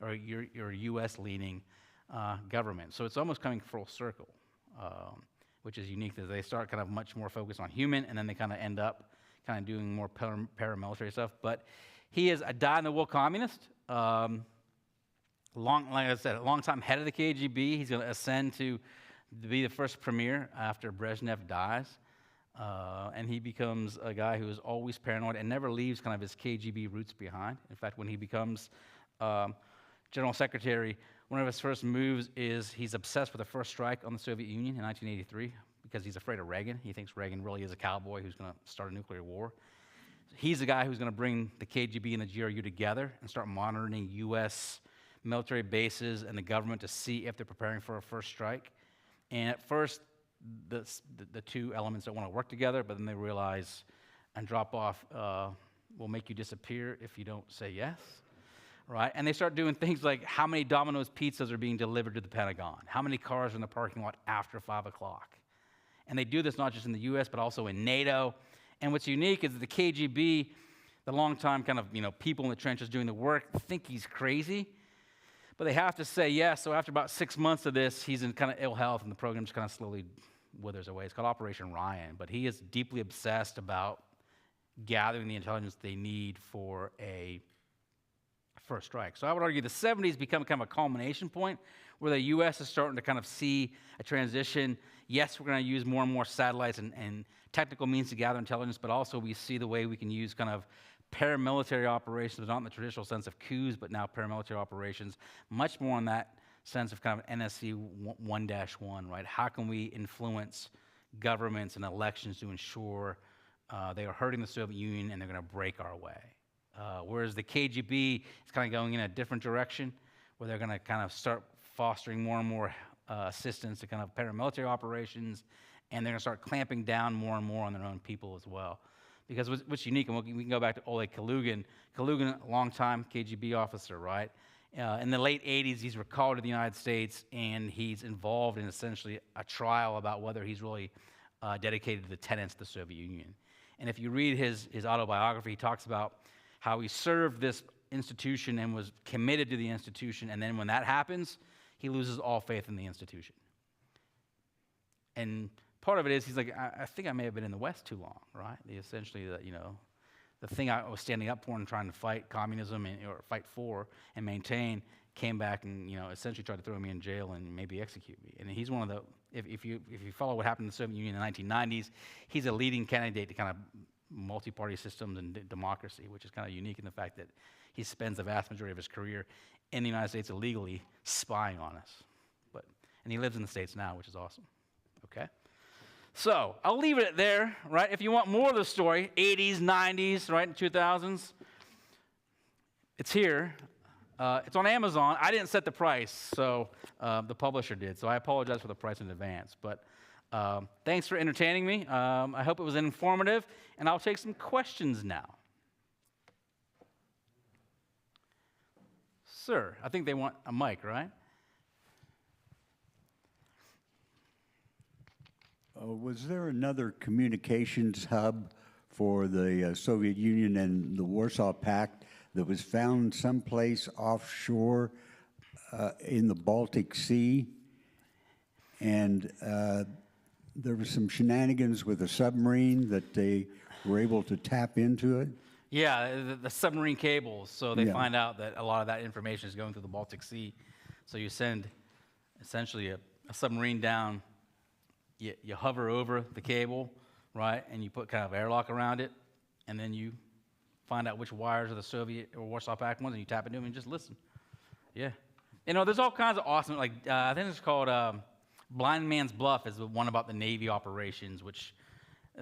or your U.S.-leaning government. So it's almost coming full circle, which is unique, that they start kind of much more focused on human, and then they kind of end up kind of doing more paramilitary stuff. But he is a dyed-in-the-wool communist. Like I said, a long-time head of the KGB. He's going to ascend to be the first premier after Brezhnev dies. And he becomes a guy who is always paranoid and never leaves kind of his KGB roots behind. In fact, when he becomes general secretary, one of his first moves is he's obsessed with the first strike on the Soviet Union in 1983 because he's afraid of Reagan. He thinks Reagan really is a cowboy who's going to start a nuclear war. He's the guy who's going to bring the KGB and the GRU together and start monitoring U.S. military bases and the government to see if they're preparing for a first strike. And at first, the two elements don't want to work together, but then they realize Andropov will make you disappear if you don't say yes. right? And they start doing things like how many Domino's pizzas are being delivered to the Pentagon, how many cars are in the parking lot after 5 o'clock. And they do this not just in the U.S., but also in NATO. And what's unique is that the KGB, the longtime kind of, people in the trenches doing the work, think he's crazy. But they have to say yes. So after about 6 months of this, he's in kind of ill health, and the program just kind of slowly withers away. It's called Operation Ryan. But he is deeply obsessed about gathering the intelligence they need for a first strike. So I would argue the 70s become kind of a culmination point where the U.S. is starting to kind of see a transition. Yes, we're going to use more and more satellites and technical means to gather intelligence, but also we see the way we can use kind of paramilitary operations, not in the traditional sense of coups, but now paramilitary operations, much more in that sense of kind of NSC 1-1, right? How can we influence governments and elections to ensure they are hurting the Soviet Union and they're going to break our way? Whereas the KGB is kind of going in a different direction, where they're going to kind of start fostering more and more assistance to kind of paramilitary operations, and they're going to start clamping down more and more on their own people as well. Because what's unique, and we can go back to Oleg Kalugin. Kalugin, a long-time KGB officer, right? In the late 80s, he's recalled to the United States, and he's involved in essentially a trial about whether he's really dedicated to the tenets of the Soviet Union. And if you read his autobiography, he talks about how he served this institution and was committed to the institution, and then when that happens, he loses all faith in the institution. And part of it is he's like, I think I may have been in the West too long, right? Essentially, the thing I was standing up for and trying to fight communism or fight for and maintain came back and essentially tried to throw me in jail and maybe execute me. And he's one of the, if you follow what happened in the Soviet Union in the 1990s, he's a leading candidate to kind of multi-party systems and democracy, which is kind of unique in the fact that he spends the vast majority of his career in the United States illegally spying on us. And he lives in the States now, which is awesome. Okay? So I'll leave it there, right? If you want more of the story, 80s, 90s, right, 2000s, it's here. It's on Amazon. I didn't set the price, so the publisher did. So I apologize for the price in advance. But thanks for entertaining me. I hope it was informative, and I'll take some questions now. Sir, I think they want a mic, right? Was there another communications hub for the Soviet Union and the Warsaw Pact that was found someplace offshore in the Baltic Sea? And there was some shenanigans with a submarine that they were able to tap into it? Yeah, the submarine cables. So they find out that a lot of that information is going through the Baltic Sea. So you send essentially a submarine down. You hover over the cable, right, and you put kind of airlock around it, and then you find out which wires are the Soviet or Warsaw Pact ones, and you tap into them and just listen. Yeah. There's all kinds of awesome, like, I think it's called Blind Man's Bluff is the one about the Navy operations, which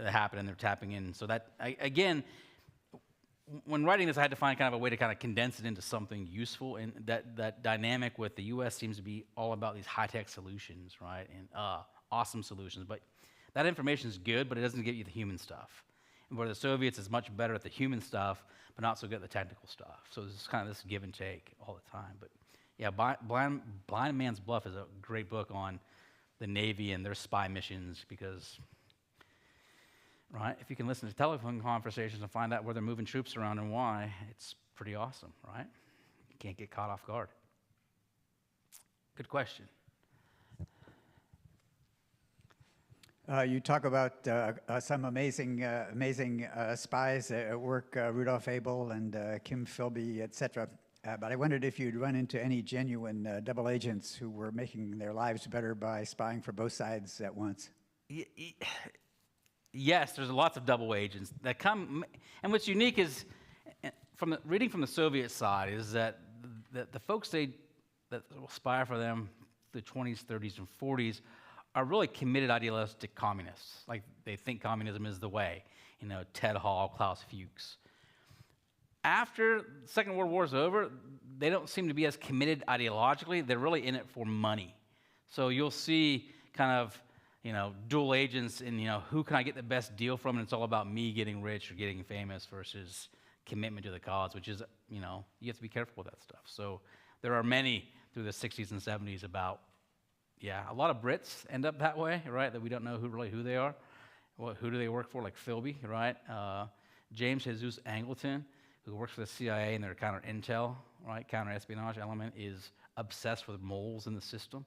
happen, and they're tapping in. So that, again, when writing this, I had to find kind of a way to kind of condense it into something useful, and that dynamic with the U.S. seems to be all about these high-tech solutions, right, and awesome solutions, but that information is good, but it doesn't give you the human stuff. And where the Soviets is much better at the human stuff, but not so good at the technical stuff. So it's kind of this give and take all the time. But yeah, Blind Man's Bluff is a great book on the Navy and their spy missions because, right, if you can listen to telephone conversations and find out where they're moving troops around and why, it's pretty awesome, right? You can't get caught off guard. Good question. You talk about some amazing spies at work, Rudolf Abel and Kim Philby, etc. But I wondered if you'd run into any genuine double agents who were making their lives better by spying for both sides at once. Yes, there's lots of double agents that come, and what's unique is, reading from the Soviet side, is that the folks that will spy for them, the 20s, 30s, and 40s, are really committed idealistic communists. Like, they think communism is the way. Ted Hall, Klaus Fuchs. After the Second World War is over, they don't seem to be as committed ideologically. They're really in it for money. So you'll see kind of, dual agents in, who can I get the best deal from, and it's all about me getting rich or getting famous versus commitment to the cause, which is, you have to be careful with that stuff. So there are many through the 60s and 70s about, a lot of Brits end up that way, right? That we don't know who they are. Who do they work for, like Philby, right? James Jesus Angleton, who works for the CIA and their counter-intel, right, counter-espionage element, is obsessed with moles in the system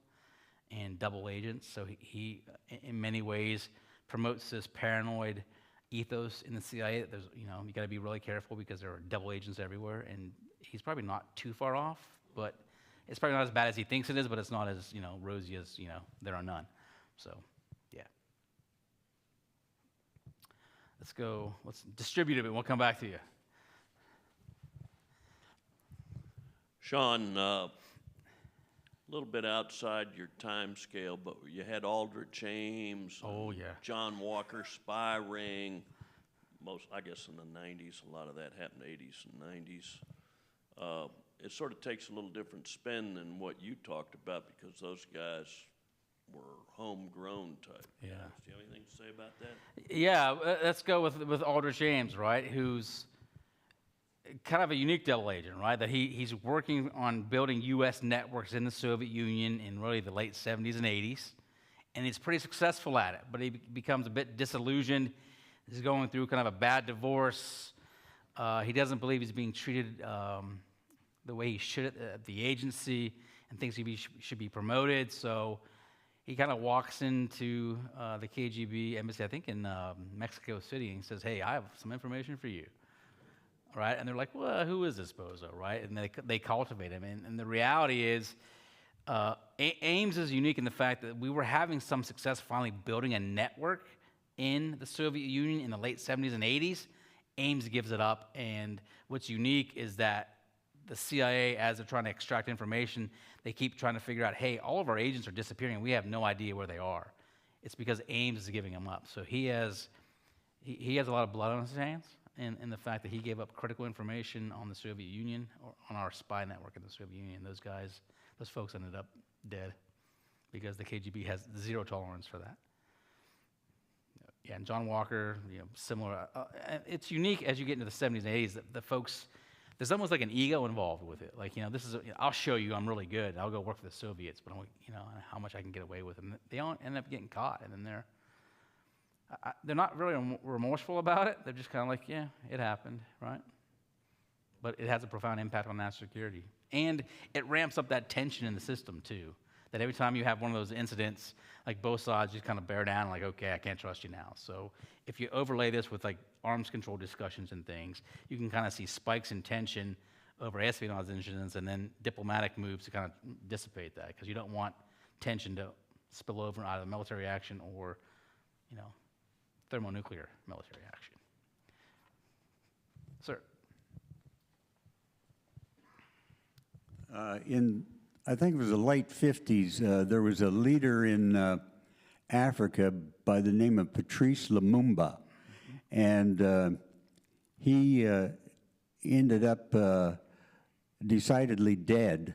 and double agents. So he in many ways, promotes this paranoid ethos in the CIA that there's, you got to be really careful because there are double agents everywhere. And he's probably not too far off, but it's probably not as bad as he thinks it is, but it's not as, rosy as, there are none. So, yeah. Let's distribute a bit. We'll come back to you. Sean, a little bit outside your time scale, but you had Aldrich Ames. Oh, yeah. John Walker, Spy Ring. I guess in the 90s, a lot of that happened 80s and 90s. It sort of takes a little different spin than what you talked about because those guys were homegrown type. Yeah. Do you have anything to say about that? Yeah, let's go with Aldrich Ames, right? Who's kind of a unique double agent, right? That he's working on building U.S. networks in the Soviet Union in really the late 70s and 80s, and he's pretty successful at it, but he becomes a bit disillusioned. He's going through kind of a bad divorce. He doesn't believe he's being treated the way he should at the agency and thinks he should be promoted, so he kind of walks into the KGB embassy, I think in Mexico City, and says, "Hey, I have some information for you." Right? And they're like, "Well, who is this bozo?" Right? And they cultivate him. And the reality is, Ames is unique in the fact that we were having some success finally building a network in the Soviet Union in the late 70s and 80s. Ames gives it up. And what's unique is that the CIA, as they're trying to extract information, they keep trying to figure out, hey, all of our agents are disappearing. We have no idea where they are. It's because Ames is giving them up. So he has a lot of blood on his hands. In the fact that he gave up critical information on the Soviet Union or on our spy network in the Soviet Union. Those folks ended up dead because the KGB has zero tolerance for that. Yeah, and John Walker, similar. It's unique as you get into the 70s and 80s that the folks, there's almost like an ego involved with it. Like, this is, I'll show you I'm really good. I'll go work for the Soviets, but how much I can get away with. And they all end up getting caught, and then they're not really remorseful about it. They're just kind of like, yeah, it happened, right? But it has a profound impact on national security. And it ramps up that tension in the system, too. That every time you have one of those incidents, like both sides just kind of bear down, like, okay, I can't trust you now. So if you overlay this with, like, arms control discussions and things, you can kind of see spikes in tension over espionage incidents and then diplomatic moves to kind of dissipate that, because you don't want tension to spill over either military action or, thermonuclear military action. Sir. I think it was the late 50s, there was a leader in Africa by the name of Patrice Lumumba. And he ended up decidedly dead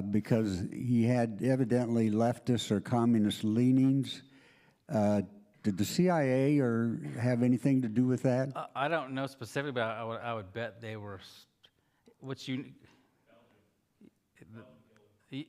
because he had evidently leftist or communist leanings. Did the CIA or have anything to do with that? I don't know specifically, but I would bet they were. What's unique?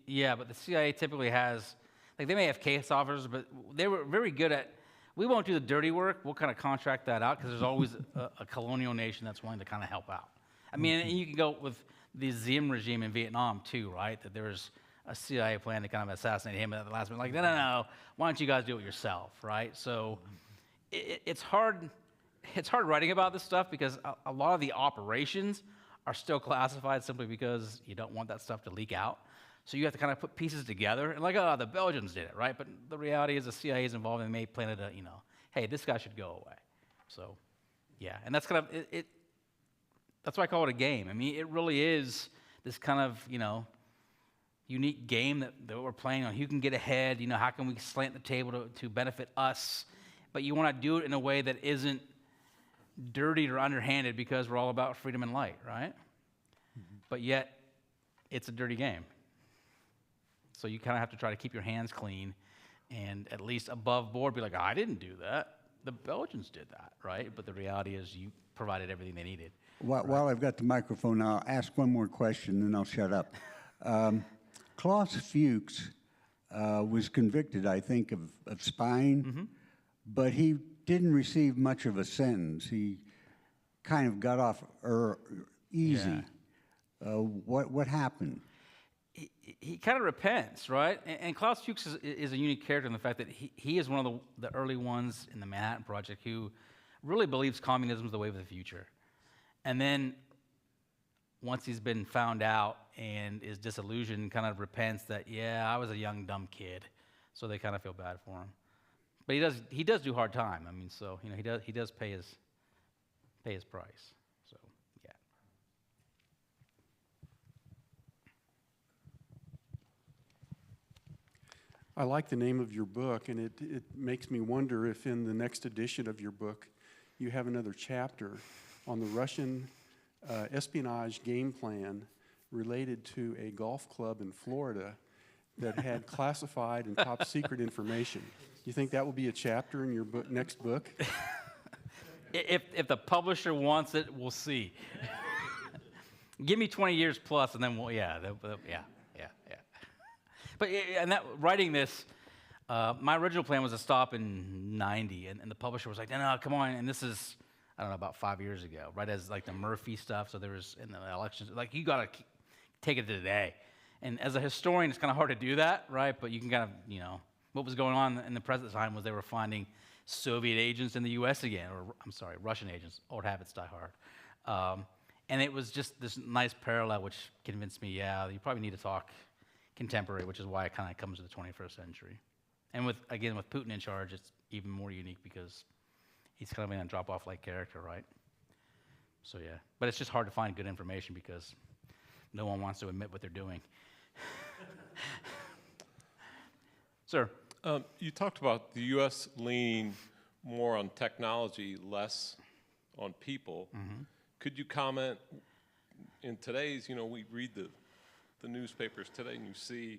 Yeah, but the CIA typically has, like, they may have case officers, but they were very good at. We won't do the dirty work. We'll kind of contract that out because there's always a colonial nation that's willing to kind of help out. I mean, and you can go with the Diem regime in Vietnam too, right? That there was a CIA plan to kind of assassinate him at the last minute. Like, no, why don't you guys do it yourself, right? So it's hard writing about this stuff because a lot of the operations are still classified simply because you don't want that stuff to leak out. So you have to kind of put pieces together. And like, the Belgians did it, right? But the reality is the CIA is involved and they planted a, hey, this guy should go away. So, yeah, and that's kind of, that's why I call it a game. I mean, it really is this kind of, unique game that we're playing on who can get ahead, how can we slant the table to benefit us, but you want to do it in a way that isn't dirtied or underhanded because we're all about freedom and light, right? Mm-hmm. But yet, it's a dirty game. So you kind of have to try to keep your hands clean and at least above board be like, I didn't do that. The Belgians did that, right? But the reality is provided everything they needed. While I've got the microphone, I'll ask one more question, then I'll shut up. Klaus Fuchs was convicted, I think, of spying, but he didn't receive much of a sentence. He kind of got off easy. Yeah. What happened? He kind of repents, right? And Klaus Fuchs is a unique character in the fact that he is one of the early ones in the Manhattan Project who really believes communism is the way of the future. And then once he's been found out and is disillusioned, kind of repents that, yeah, I was a young, dumb kid. So they kind of feel bad for him. But he does do hard time. I mean, so, you know, he does pay his price. So, yeah. I like the name of your book, and it makes me wonder if in the next edition of your book you have another chapter on the Russian espionage game plan related to a golf club in Florida that had classified and top secret information. Do you think that will be a chapter in your next book? If the publisher wants it, we'll see. Give me 20 years plus, and then we'll, yeah. But writing this, my original plan was to stop in 90, and the publisher was like, no, come on, and this is, I don't know, about 5 years ago, right as like the Murphy stuff, so there was, in the elections, like, you got to take it to today. And as a historian, it's kind of hard to do that, right? But you can kind of, you know, what was going on in the present time was they were finding Soviet agents in the U.S. again, or I'm sorry, Russian agents. Old habits die hard. And it was just this nice parallel, which convinced me, yeah, you probably need to talk contemporary, which is why it kind of comes to the 21st century. And with Putin in charge, it's even more unique because he's kind of in a drop-off-like character, right? So yeah, but it's just hard to find good information because no one wants to admit what they're doing. Sir? You talked about the U.S. leaning more on technology, less on people. Mm-hmm. Could you comment, in today's, you know, we read the newspapers today and you see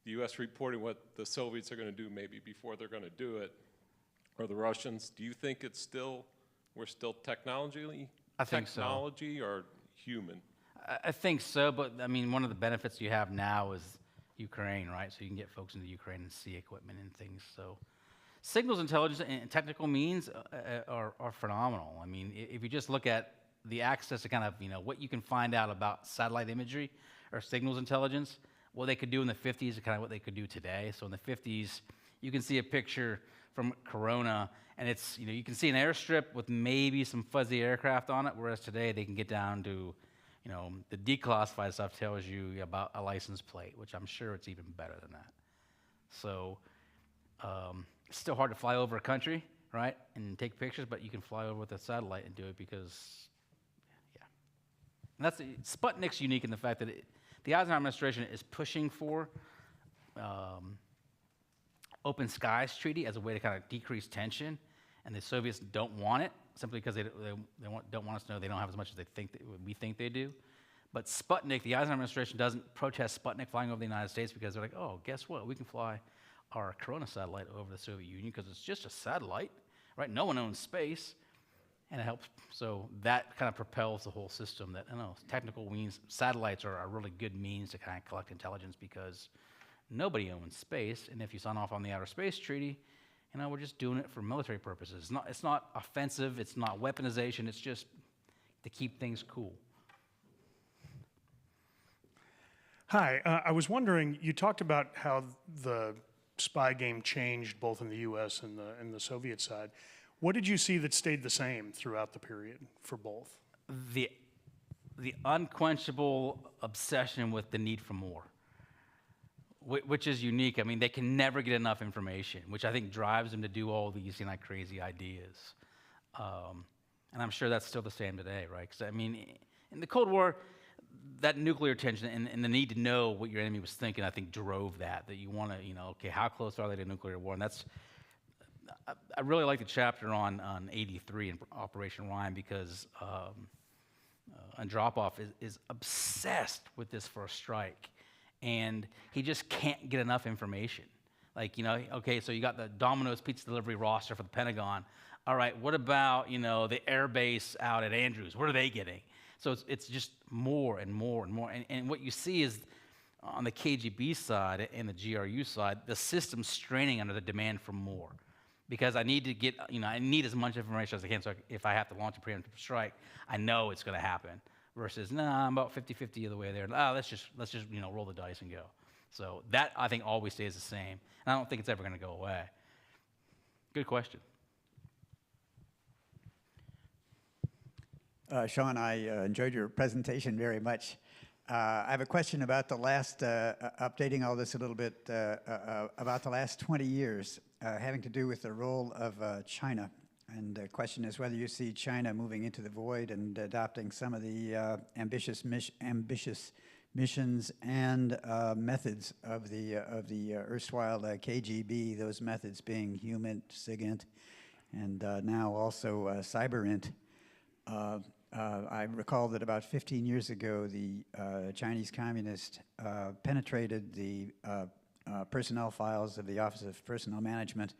the U.S. reporting what the Soviets are going to do maybe before they're going to do it, or the Russians. Do you think we're still technology or human? I think so, but I mean, one of the benefits you have now is Ukraine, right? So you can get folks into Ukraine and see equipment and things. So signals intelligence and technical means are phenomenal. I mean, if you just look at the access to kind of, you know, what you can find out about satellite imagery or signals intelligence, what they could do in the 50s is kind of what they could do today. So in the 50s, you can see a picture from Corona, and it's, you know, you can see an airstrip with maybe some fuzzy aircraft on it, whereas today they can get down to, you know, the declassified stuff tells you about a license plate, which I'm sure it's even better than that. So it's still hard to fly over a country, right, and take pictures, but you can fly over with a satellite and do it because, yeah. And Sputnik's unique in the fact that the Eisenhower administration is pushing for open skies treaty as a way to kind of decrease tension, and the Soviets don't want it simply because they don't want us to know they don't have as much as we think they do. But Sputnik, the Eisenhower administration doesn't protest Sputnik flying over the United States because they're like, oh, guess what? We can fly our Corona satellite over the Soviet Union because it's just a satellite, right? No one owns space, and it helps. So that kind of propels the whole system that, I don't know, technical means, satellites are a really good means to kind of collect intelligence because nobody owns space, and if you sign off on the Outer Space Treaty, you know, we're just doing it for military purposes. It's not offensive, it's not weaponization, it's just to keep things cool. Hi, I was wondering, you talked about how the spy game changed both in the U.S. and the Soviet side. What did you see that stayed the same throughout the period for both? The unquenchable obsession with the need for more, which is unique. I mean, they can never get enough information, which I think drives them to do all these, you know, crazy ideas. And I'm sure that's still the same today, right? Because, I mean, in the Cold War, that nuclear tension and the need to know what your enemy was thinking, I think, drove that you want to, you know, okay, how close are they to nuclear war? And that's, I really like the chapter on 83 and Operation Ryan because Andropov is obsessed with this first strike. And he just can't get enough information. Like, you know, okay, so you got the Domino's pizza delivery roster for the Pentagon. All right, what about, the air base out at Andrews? What are they getting? So it's just more and more and more. And what you see is on the KGB side and the GRU side, the system's straining under the demand for more. Because I need to get, I need as much information as I can, so if I have to launch a preemptive strike, I know it's going to happen. Versus, I'm about 50-50 of the way there. Let's just roll the dice and go. So that, I think, always stays the same. And I don't think it's ever going to go away. Good question. Sean, I enjoyed your presentation very much. I have a question about the last, updating all this a little bit, about the last 20 years, having to do with the role of China. And the question is whether you see China moving into the void and adopting some of the ambitious missions and methods of the erstwhile KGB, those methods being HUMINT, SIGINT, and now also CyberInt. I recall that about 15 years ago, the Chinese Communists penetrated the personnel files of the Office of Personnel Management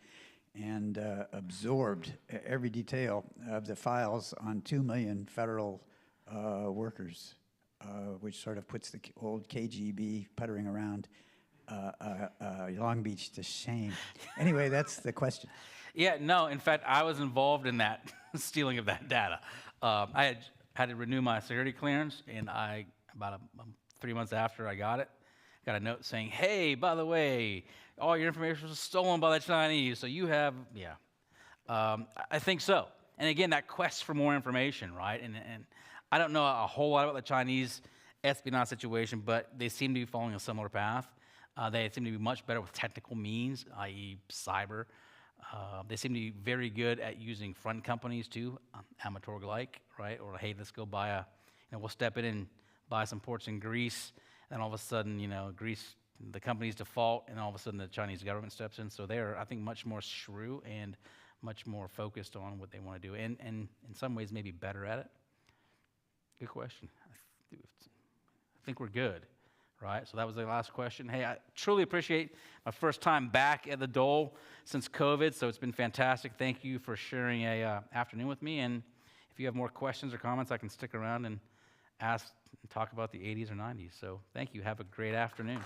and absorbed every detail of the files on 2 million federal workers, which sort of puts the old KGB puttering around Long Beach to shame. Anyway, that's the question. Yeah, no, in fact, I was involved in that stealing of that data. I had to renew my security clearance, and about 3 months after I got it, got a note saying, hey, by the way, all your information was stolen by the Chinese, so you have, I think so. And again, that quest for more information, right? And I don't know a whole lot about the Chinese espionage situation, but they seem to be following a similar path. They seem to be much better with technical means, i.e. cyber. They seem to be very good at using front companies too, amateur-like, right? Or, hey, let's go buy we'll step in and buy some ports in Greece, and all of a sudden, Greece, the companies default, and all of a sudden the Chinese government steps in. So they're, I think, much more shrewd and much more focused on what they want to do, and in some ways maybe better at it. Good question. I think we're good. Right, so that was the last question. Hey, I truly appreciate my first time back at the Dole since COVID, so it's been fantastic. Thank you for sharing a afternoon with me, and if you have more questions or comments, I can stick around and talk about the 80s or 90s. So thank you. Have a great afternoon.